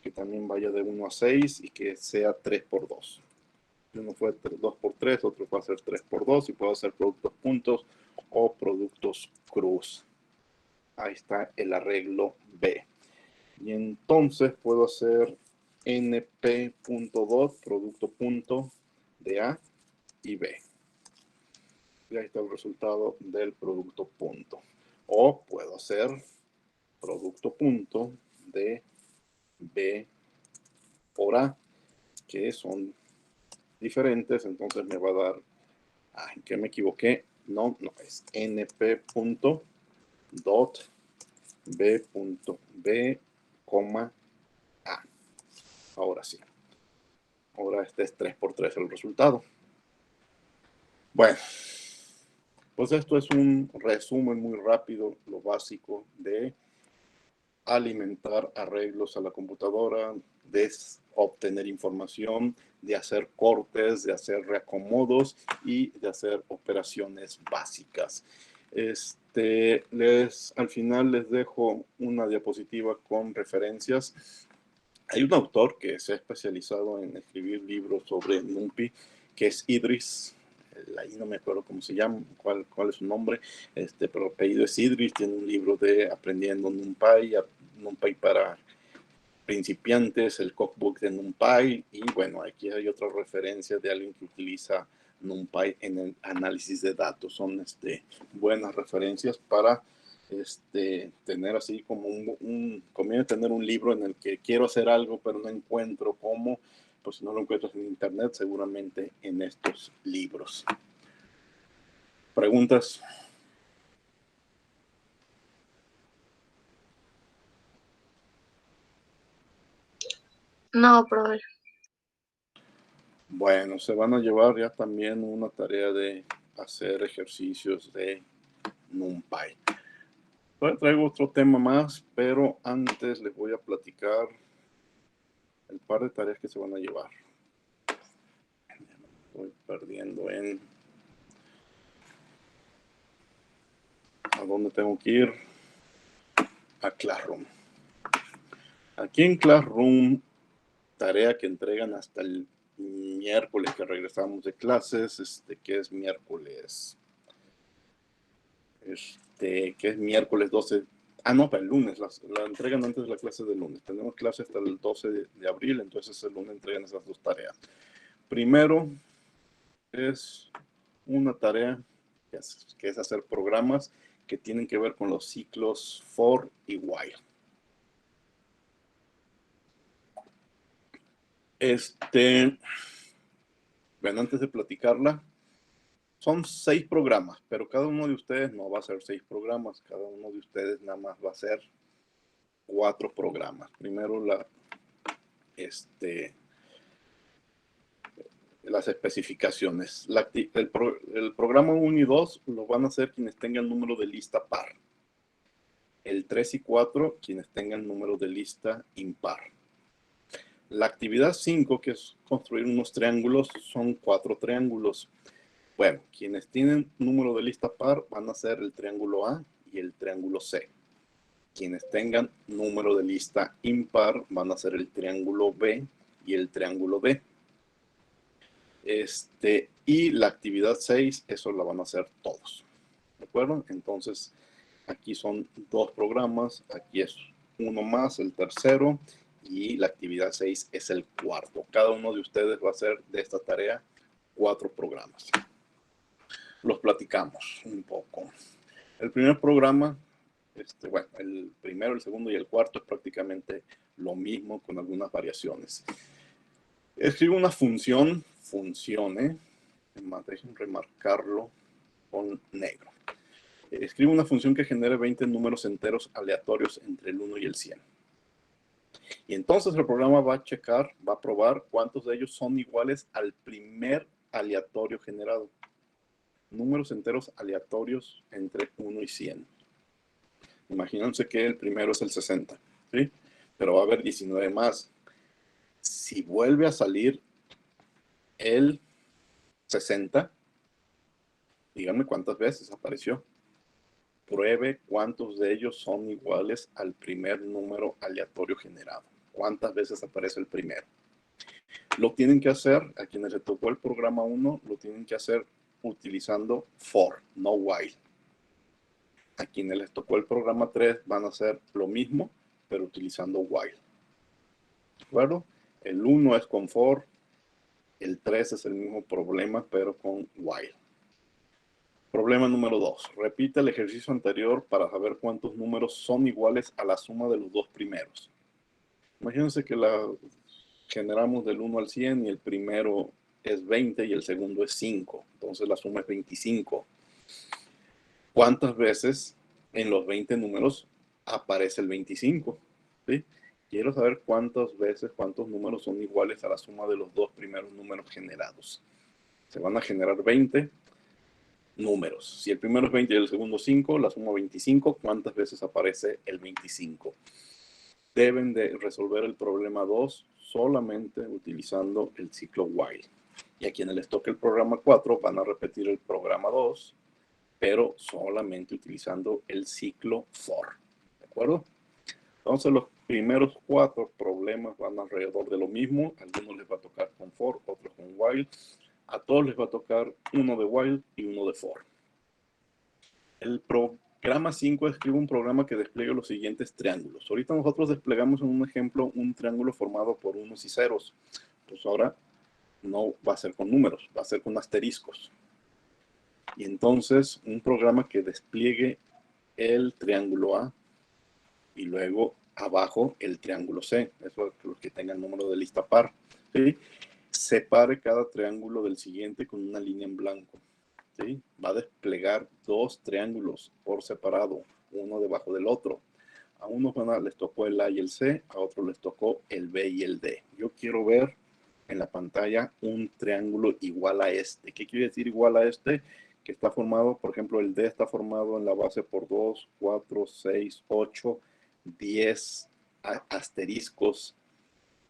que también vaya de 1 a 6 y que sea 3x2. Uno fue 2x3, otro va a ser 3x2 y puedo hacer productos puntos o productos cruz. Ahí está el arreglo B. Y entonces puedo hacer np.dot, producto punto de A y B. Y ahí está el resultado del producto punto. O puedo hacer producto punto de B por A, que son diferentes, entonces me va a dar, ¿en qué me equivoqué? No, es np.dot b.b, A. Ahora sí. Ahora este es 3 por 3 el resultado. Bueno, pues esto es un resumen muy rápido, lo básico de alimentar arreglos a la computadora, de obtener información, de hacer cortes, de hacer reacomodos y de hacer operaciones básicas. Al final les dejo una diapositiva con referencias. Hay un autor que se ha especializado en escribir libros sobre NumPy, que es Idris. Ahí no me acuerdo cómo se llama, cuál es su nombre, pero el apellido es Idris. Tiene un libro de Aprendiendo NumPy para principiantes, el cookbook de NumPy, y bueno, aquí hay otra referencia de alguien que utiliza NumPy en el análisis de datos. Son buenas referencias para tener así como conviene tener un libro en el que quiero hacer algo pero no encuentro cómo. Pues si no lo encuentras en internet, seguramente en estos libros. ¿Preguntas? No, profe. Bueno, se van a llevar ya también una tarea de hacer ejercicios de NumPy. Traigo otro tema más, pero antes les voy a platicar el par de tareas que se van a llevar. Estoy perdiendo en... ¿A dónde tengo que ir? A Classroom. Aquí en Classroom, tarea que entregan hasta el miércoles que regresamos de clases, que es miércoles... que es miércoles 12... no, para el lunes, la entregan antes de la clase del lunes. Tenemos clase hasta el 12 de abril, entonces el lunes entregan esas dos tareas. Primero es una tarea que es hacer programas que tienen que ver con los ciclos for y while. Bueno, antes de platicarla, son 6 programas, pero cada uno de ustedes no va a ser 6 programas, cada uno de ustedes nada más va a ser 4 programas. Primero las especificaciones. El programa 1 y 2 lo van a hacer quienes tengan número de lista par. El 3 y 4, quienes tengan número de lista impar. La actividad 5, que es construir unos triángulos, son 4 triángulos. Bueno, quienes tienen número de lista par van a hacer el triángulo A y el triángulo C. Quienes tengan número de lista impar van a hacer el triángulo B y el triángulo D. Y la actividad 6, eso la van a hacer todos. ¿De acuerdo? Entonces, aquí son 2 programas, aquí es uno más, el tercero, y la actividad 6 es el cuarto. Cada uno de ustedes va a hacer de esta tarea 4 programas. Los platicamos un poco. El primer programa, bueno, el primero, el segundo y el cuarto es prácticamente lo mismo con algunas variaciones. Escribo una función, déjenme remarcarlo con negro. Escribo una función que genere 20 números enteros aleatorios entre el 1 y el 100. Y entonces el programa va a checar, va a probar cuántos de ellos son iguales al primer aleatorio generado. Números enteros aleatorios entre 1 y 100. Imagínense que el primero es el 60, ¿sí? Pero va a haber 19 más. Si vuelve a salir el 60, díganme cuántas veces apareció. Pruebe cuántos de ellos son iguales al primer número aleatorio generado. ¿Cuántas veces aparece el primero? Lo tienen que hacer, a quienes le tocó el programa 1, lo tienen que hacer utilizando for, no while. A quienes les tocó el programa 3 van a hacer lo mismo, pero utilizando while. ¿De acuerdo? El 1 es con for, el 3 es el mismo problema, pero con while. Problema número 2. Repite el ejercicio anterior para saber cuántos números son iguales a la suma de los dos primeros. Imagínense que generamos del 1 al 100 y el primero es 20 y el segundo es 5. Entonces la suma es 25. ¿Cuántas veces en los 20 números aparece el 25? ¿Sí? Quiero saber cuántas veces, cuántos números son iguales a la suma de los dos primeros números generados. Se van a generar 20 números. Si el primero es 20 y el segundo 5, la suma 25. ¿Cuántas veces aparece el 25? Deben de resolver el problema 2 solamente utilizando el ciclo while. Y a quienes les toque el programa 4 van a repetir el programa 2, pero solamente utilizando el ciclo for. ¿De acuerdo? Entonces los primeros 4 problemas van alrededor de lo mismo. A algunos les va a tocar con for, otros con while. A todos les va a tocar uno de while y uno de for. El programa 5 describe un programa que despliega los siguientes triángulos. Ahorita nosotros desplegamos en un ejemplo un triángulo formado por unos y ceros. Pues ahora no va a ser con números, va a ser con asteriscos. Y entonces un programa que despliegue el triángulo A y luego abajo el triángulo C. Eso es los que tengan número de lista par. ¿Sí? Separe cada triángulo del siguiente con una línea en blanco. ¿Sí? Va a desplegar dos triángulos por separado, uno debajo del otro. A unos les tocó el A y el C, a otros les tocó el B y el D. Yo quiero ver en la pantalla un triángulo igual a este. ¿Qué quiere decir igual a este? Que está formado, por ejemplo, el D está formado en la base por 2, 4, 6, 8, 10 asteriscos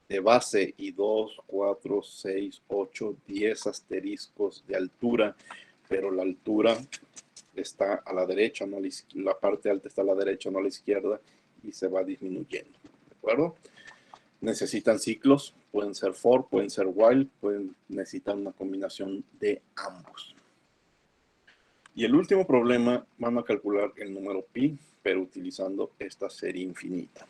de base y 2, 4, 6, 8, 10 asteriscos de altura, pero la altura está a la derecha, no la parte alta está a la derecha, no a la izquierda, y se va disminuyendo. ¿De acuerdo? Necesitan ciclos, pueden ser for, pueden ser while, pueden necesitar una combinación de ambos. Y el último problema, van a calcular el número pi, pero utilizando esta serie infinita.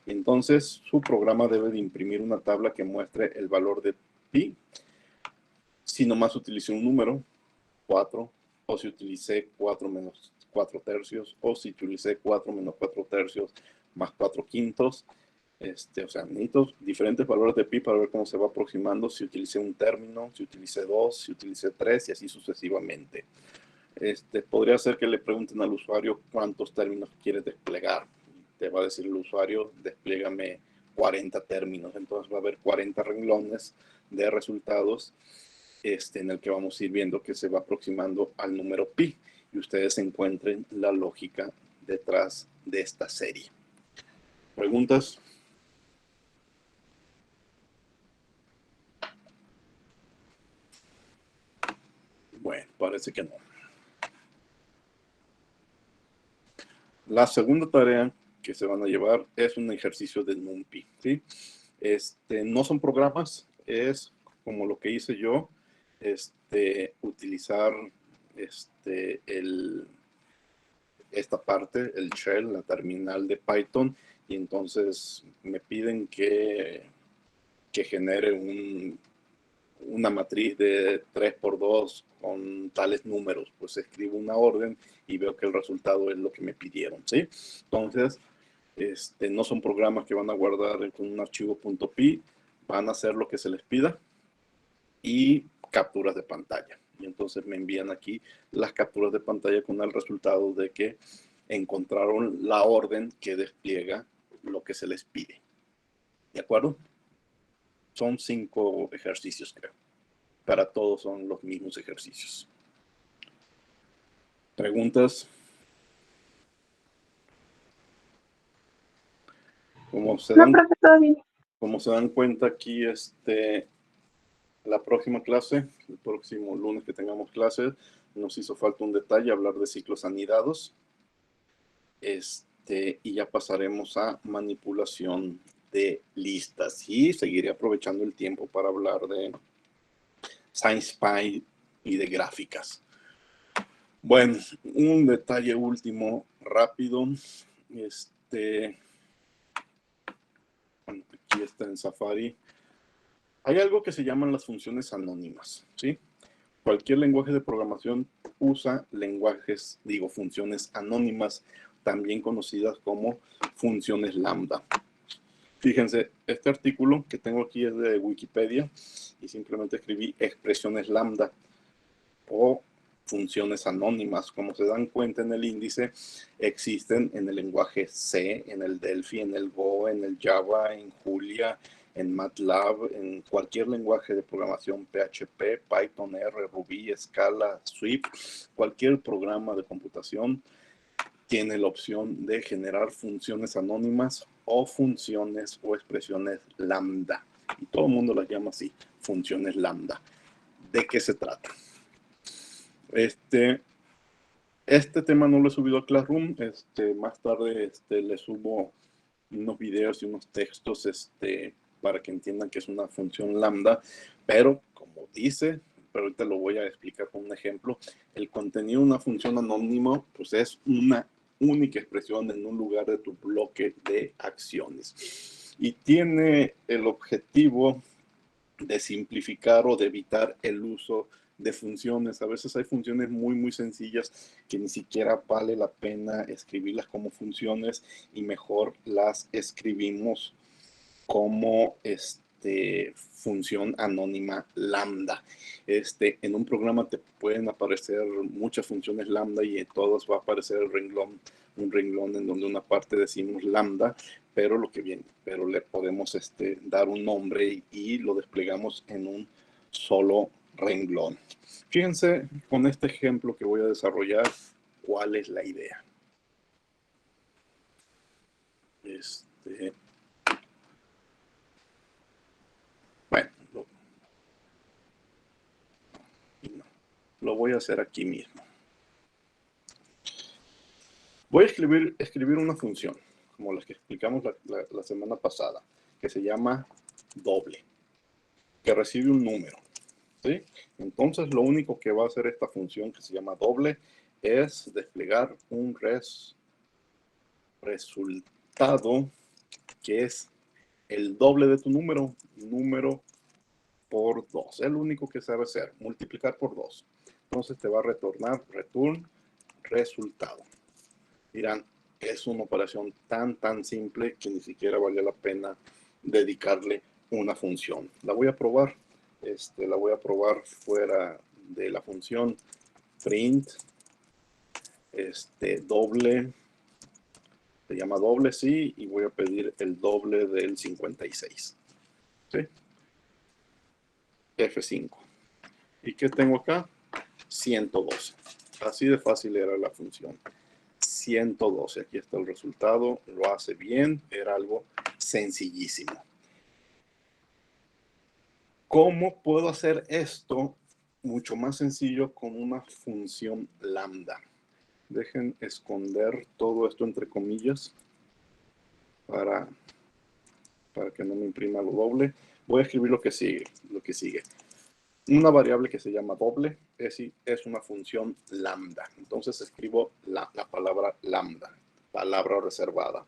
Entonces, su programa debe de imprimir una tabla que muestre el valor de pi. Si nomás utilicé un número, 4, o si utilicé 4 menos 4 tercios, o si utilicé 4 menos 4 tercios más 4 quintos. O sea, necesito diferentes valores de pi para ver cómo se va aproximando. Si utilicé un término, si utilicé 2, si utilicé 3 y así sucesivamente. Podría ser que le pregunten al usuario cuántos términos quiere desplegar. Te va a decir el usuario, desplégame 40 términos. Entonces va a haber 40 renglones de resultados en el que vamos a ir viendo que se va aproximando al número pi. Y ustedes encuentren la lógica detrás de esta serie. ¿Preguntas? Bueno, parece que no. La segunda tarea que se van a llevar es un ejercicio de NumPy, ¿sí? No son programas, es como lo que hice yo, utilizar esta parte, el shell, la terminal de Python, y entonces me piden que genere una matriz de 3×2 con tales números. Pues escribo una orden y veo que el resultado es lo que me pidieron, ¿sí? Entonces, no son programas que van a guardar con un archivo .py, van a hacer lo que se les pida y capturas de pantalla. Y entonces me envían aquí las capturas de pantalla con el resultado de que encontraron la orden que despliega lo que se les pide. ¿De acuerdo? Son 5 ejercicios, creo. Para todos son los mismos ejercicios. ¿Preguntas? Como se dan cuenta aquí, la próxima clase, el próximo lunes que tengamos clases, nos hizo falta un detalle, hablar de ciclos anidados. Y ya pasaremos a manipulación de listas. Y seguiré aprovechando el tiempo para hablar de SciencePy y de gráficas. Bueno, un detalle último, rápido. Bueno, aquí está en Safari. Hay algo que se llaman las funciones anónimas, ¿sí? Cualquier lenguaje de programación usa funciones anónimas, también conocidas como funciones lambda. Fíjense, este artículo que tengo aquí es de Wikipedia y simplemente escribí expresiones lambda o funciones anónimas. Como se dan cuenta en el índice, existen en el lenguaje C, en el Delphi, en el Go, en el Java, en Julia, en MATLAB, en cualquier lenguaje de programación, PHP, Python, R, Ruby, Scala, Swift, cualquier programa de computación tiene la opción de generar funciones anónimas o funciones o expresiones lambda. Y todo el mundo las llama así, funciones lambda. ¿De qué se trata? Este tema no lo he subido a Classroom. Más tarde le subo unos videos y unos textos para que entiendan que es una función lambda. Pero como dice, pero ahorita lo voy a explicar con un ejemplo, el contenido de una función anónima pues es una única expresión en un lugar de tu bloque de acciones. Y tiene el objetivo de simplificar o de evitar el uso de funciones. A veces hay funciones muy sencillas que ni siquiera vale la pena escribirlas como funciones y mejor las escribimos como función anónima lambda. En un programa te pueden aparecer muchas funciones lambda y en todas va a aparecer un renglón en donde una parte decimos lambda, pero le podemos dar un nombre y lo desplegamos en un solo renglón. Fíjense con este ejemplo que voy a desarrollar cuál es la idea. Bueno, lo voy a hacer aquí mismo. Voy a escribir una función, como las que explicamos la semana pasada, que se llama doble, que recibe un número, ¿sí? Entonces, lo único que va a hacer esta función que se llama doble es desplegar un resultado que es el doble de tu número por 2. Es lo único que sabe hacer, multiplicar por 2. Entonces, te va a retornar return resultado. Dirán, es una operación tan simple que ni siquiera vale la pena dedicarle una función. La voy a probar. La voy a probar fuera de la función print. Doble. Se llama doble, sí, y voy a pedir el doble del 56. ¿Sí? F5. ¿Y qué tengo acá? 112. Así de fácil era la función. 112. Aquí está el resultado. Lo hace bien. Era algo sencillísimo. ¿Cómo puedo hacer esto mucho más sencillo con una función lambda? Dejen esconder todo esto entre comillas para que no me imprima lo doble. Voy a escribir lo que sigue. Una variable que se llama doble es una función lambda. Entonces escribo la palabra lambda, palabra reservada,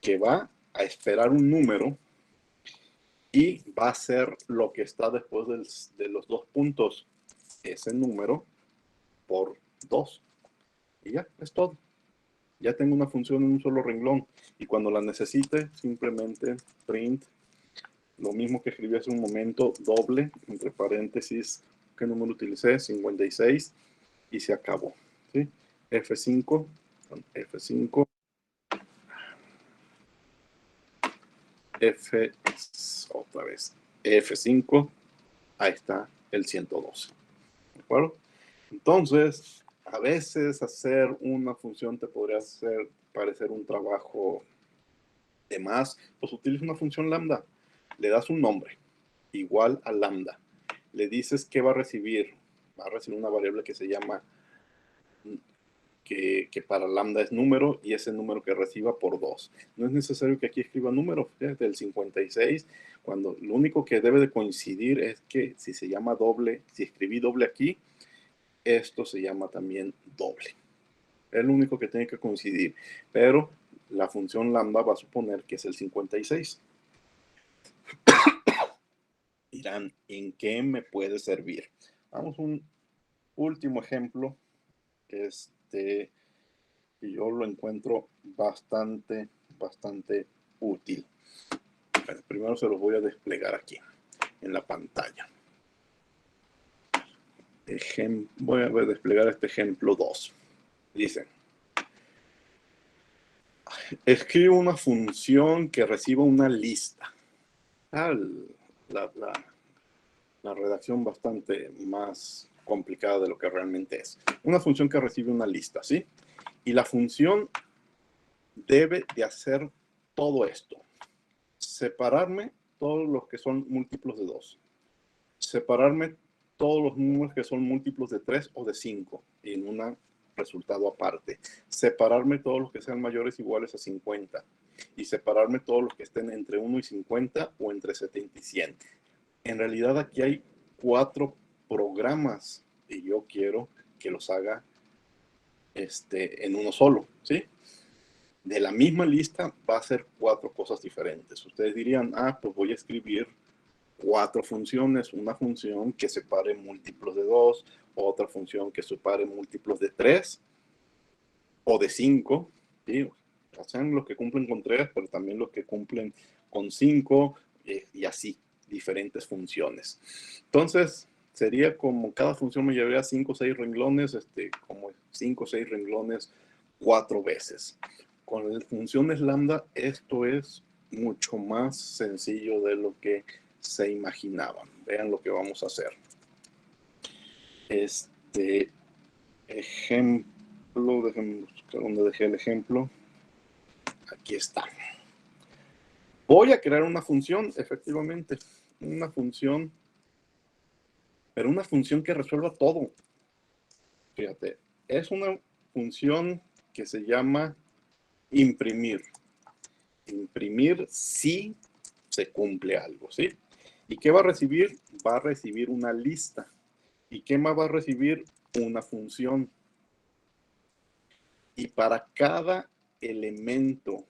que va a esperar un número y va a ser lo que está después de los dos puntos, ese número por 2. Y ya, es todo. Ya tengo una función en un solo renglón. Y cuando la necesite, simplemente print, lo mismo que escribí hace un momento, doble, entre paréntesis, ¿qué número utilicé? 56, y se acabó. ¿Sí? F5, F5, otra vez, F5, ahí está el 112. ¿De acuerdo? Entonces, a veces hacer una función te podría parecer un trabajo de más. Pues utiliza una función lambda. Le das un nombre igual a lambda. Le dices que va a recibir. Va a recibir una variable que se llama, que para lambda es número, y ese número que reciba por 2. No es necesario que aquí escriba número. Fíjate, el 56, cuando lo único que debe de coincidir es que si se llama doble, si escribí doble aquí, esto se llama también doble. Es lo único que tiene que coincidir. Pero la función lambda va a suponer que es el 56. Dirán, ¿en qué me puede servir? Vamos a un último ejemplo que yo lo encuentro bastante útil. Bueno, primero se los voy a desplegar aquí en la pantalla. Voy a desplegar este ejemplo 2. Dice, escribe una función que reciba una lista. La redacción bastante más complicada de lo que realmente es. Una función que recibe una lista, ¿sí? Y la función debe de hacer todo esto. Separarme todos los que son múltiplos de 2. Separarme todos los números que son múltiplos de 3 o de 5 en un resultado aparte. Separarme todos los que sean mayores o iguales a 50. Y separarme todos los que estén entre 1 y 50 o entre 70 y 100. En realidad aquí hay 4 programas y yo quiero que los haga en uno solo, ¿sí? De la misma lista va a ser 4 cosas diferentes. Ustedes dirían, pues voy a escribir 4 funciones. Una función que separe múltiplos de 2, otra función que separe múltiplos de 3 o de 5, ¿sí? Sean los que cumplen con 3, pero también los que cumplen con 5 y así, diferentes funciones. Entonces, sería como cada función me llevaría 5 o 6 renglones, como 5 o 6 renglones 4 veces. Con las funciones lambda, esto es mucho más sencillo de lo que se imaginaban. Vean lo que vamos a hacer. Ejemplo, déjenme buscar dónde dejé el ejemplo. Aquí está. Voy a crear una función, efectivamente, una función, pero una función que resuelva todo. Fíjate, es una función que se llama imprimir. Imprimir si se cumple algo, ¿sí? ¿Y qué va a recibir? Va a recibir una lista. ¿Y qué más va a recibir? Una función. Y para cada elemento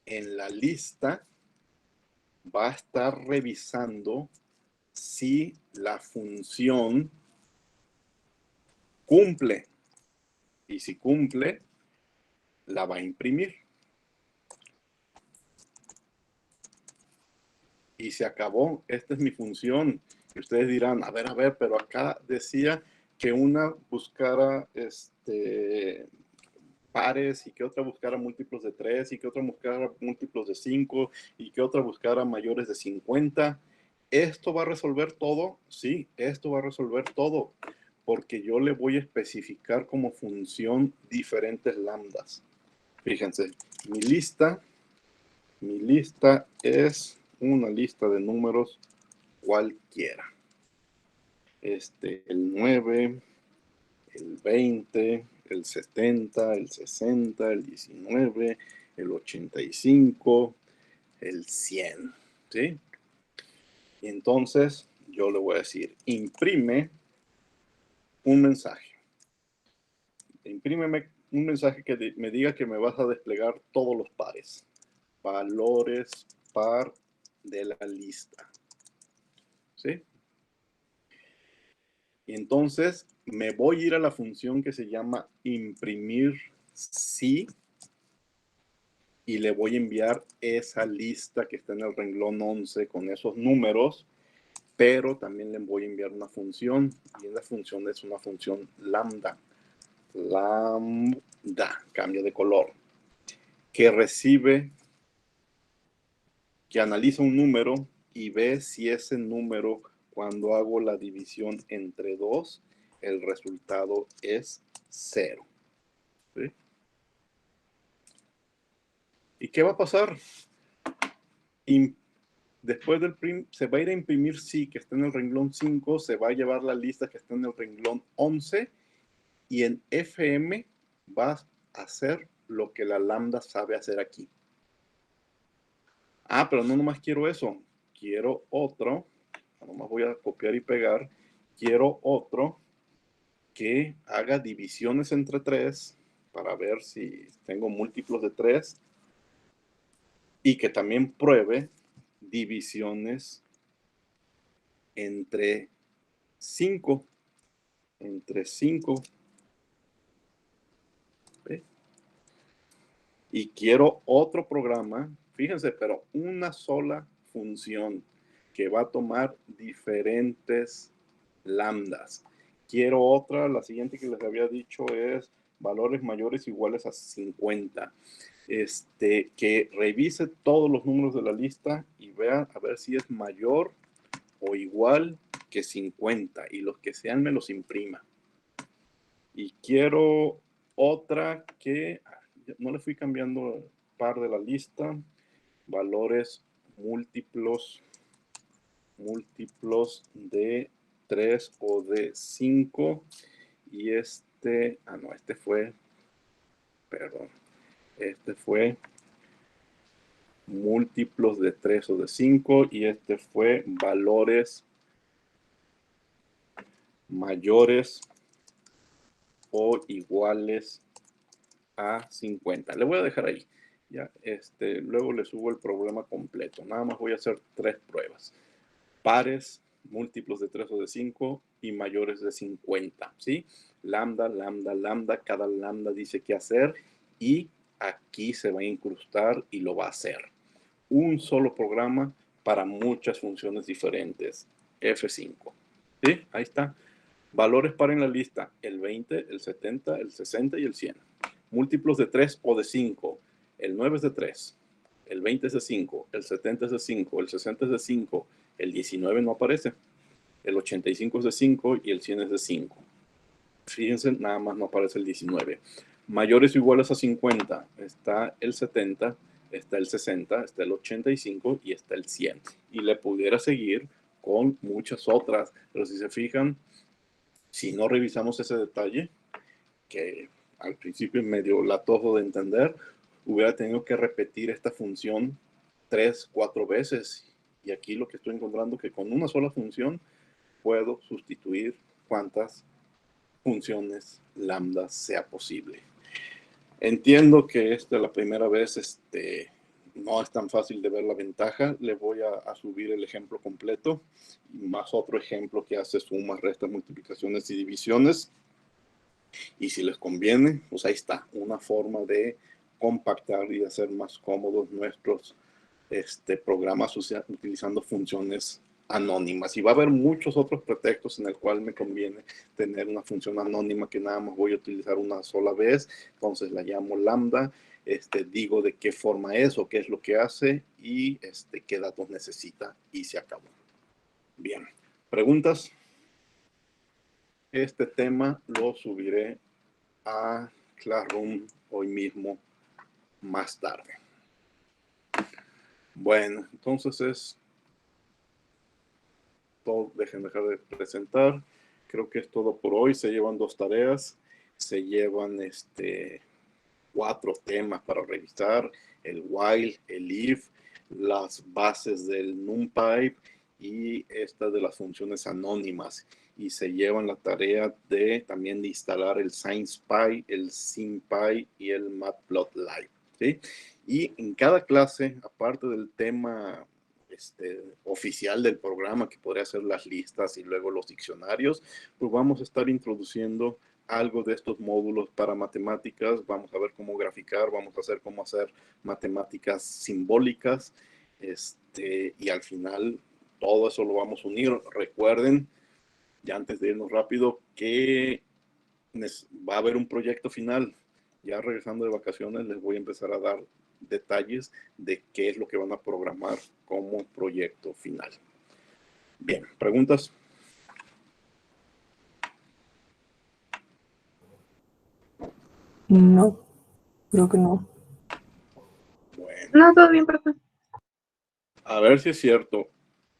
en la lista va a estar revisando si la función cumple. Y si cumple, la va a imprimir. Y se acabó. Esta es mi función. Y ustedes dirán, a ver, pero acá decía que una buscara pares y que otra buscara múltiplos de 3 y que otra buscara múltiplos de 5 y que otra buscara mayores de 50. ¿Esto va a resolver todo? Sí, esto va a resolver todo, porque yo le voy a especificar como función diferentes lambdas. Fíjense, mi lista es una lista de números cualquiera. El 9, el 20, el 70, el 60, el 19, el 85, el 100, ¿sí? Y entonces yo le voy a decir, imprime un mensaje. Imprímeme un mensaje que me diga que me vas a desplegar todos los pares. Valores par de la lista, ¿sí? Y entonces me voy a ir a la función que se llama imprimir si y le voy a enviar esa lista que está en el renglón 11 con esos números, pero también le voy a enviar una función y esa función es una función lambda. Lambda, cambio de color, que recibe, que analiza un número y ve si ese número, cuando hago la división entre 2, el resultado es 0. ¿Sí? ¿Y qué va a pasar? Después del se va a ir a imprimir sí, que está en el renglón 5, se va a llevar la lista que está en el renglón 11 y en FM va a hacer lo que la lambda sabe hacer aquí. Pero no nomás quiero eso, quiero otro, nomás voy a copiar y pegar, quiero otro que haga divisiones entre 3 para ver si tengo múltiplos de 3 y que también pruebe divisiones entre 5. Entre 5. ¿Ve? Y quiero otro programa Fíjense, pero una sola función que va a tomar diferentes lambdas. Quiero otra, la siguiente que les había dicho es valores mayores o iguales a 50. Que revise todos los números de la lista y vea a ver si es mayor o igual que 50 y los que sean me los imprima. Y quiero otra que no le fui cambiando el par de la lista, valores múltiplos de 3 o de 5 y este fue múltiplos de 3 o de 5 y este fue valores mayores o iguales a 50. Le voy a dejar ahí. Ya, luego le subo el problema completo. Nada más voy a hacer 3 pruebas. Pares, múltiplos de 3 o de 5 y mayores de 50. ¿Sí? Lambda, lambda, lambda. Cada lambda dice qué hacer y aquí se va a incrustar y lo va a hacer. Un solo programa para muchas funciones diferentes. F5. ¿Sí? Ahí está. Valores para en la lista. El 20, el 70, el 60 y el 100. Múltiplos de 3 o de 5. El 9 es de 3. El 20 es de 5. El 70 es de 5. El 60 es de 5. El 19 no aparece. El 85 es de 5 y el 100 es de 5. Fíjense, nada más no aparece el 19. Mayores o iguales a 50. Está el 70, está el 60, está el 85 y está el 100. Y le pudiera seguir con muchas otras. Pero si se fijan, si no revisamos ese detalle, que al principio es medio latoso de entender, hubiera tenido que repetir esta función 3, 4 veces. Y aquí lo que estoy encontrando es que con una sola función puedo sustituir cuantas funciones lambda sea posible. Entiendo que la primera vez no es tan fácil de ver la ventaja. Le voy a subir el ejemplo completo y más otro ejemplo que hace sumas, restas, multiplicaciones y divisiones. Y si les conviene, pues ahí está, una forma de compactar y hacer más cómodos nuestros programas utilizando funciones anónimas. Y va a haber muchos otros pretextos en el cual me conviene tener una función anónima que nada más voy a utilizar una sola vez. Entonces la llamo lambda, digo de qué forma es o qué es lo que hace y qué datos necesita y se acabó. Bien, ¿preguntas? Este tema lo subiré a Classroom hoy mismo más tarde. Bueno, entonces es todo. Dejen dejar de presentar. Creo que es todo por hoy. Se llevan 2 tareas. Se llevan 4 temas para revisar: el while, el if, las bases del NumPy y esta de las funciones anónimas. Y se llevan la tarea también de instalar el SciencePy, el SymPy y el Matplotlib. ¿Sí? Y en cada clase, aparte del tema oficial del programa, que podría ser las listas y luego los diccionarios, pues vamos a estar introduciendo algo de estos módulos para matemáticas. Vamos a ver cómo graficar, vamos a hacer cómo hacer matemáticas simbólicas, y al final todo eso lo vamos a unir. Recuerden, ya antes de irnos rápido, que va a haber un proyecto final. Ya regresando de vacaciones les voy a empezar a dar detalles de qué es lo que van a programar como proyecto final. Bien, ¿preguntas? No, creo que no. Bueno, No, todo bien, profe. a ver si es cierto.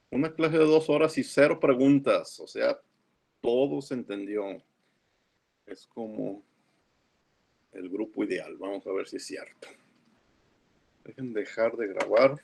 Una clase de 2 horas y 0 preguntas. O sea, todo se entendió. Es como el grupo ideal. Vamos a ver si es cierto. Dejen dejar de grabar.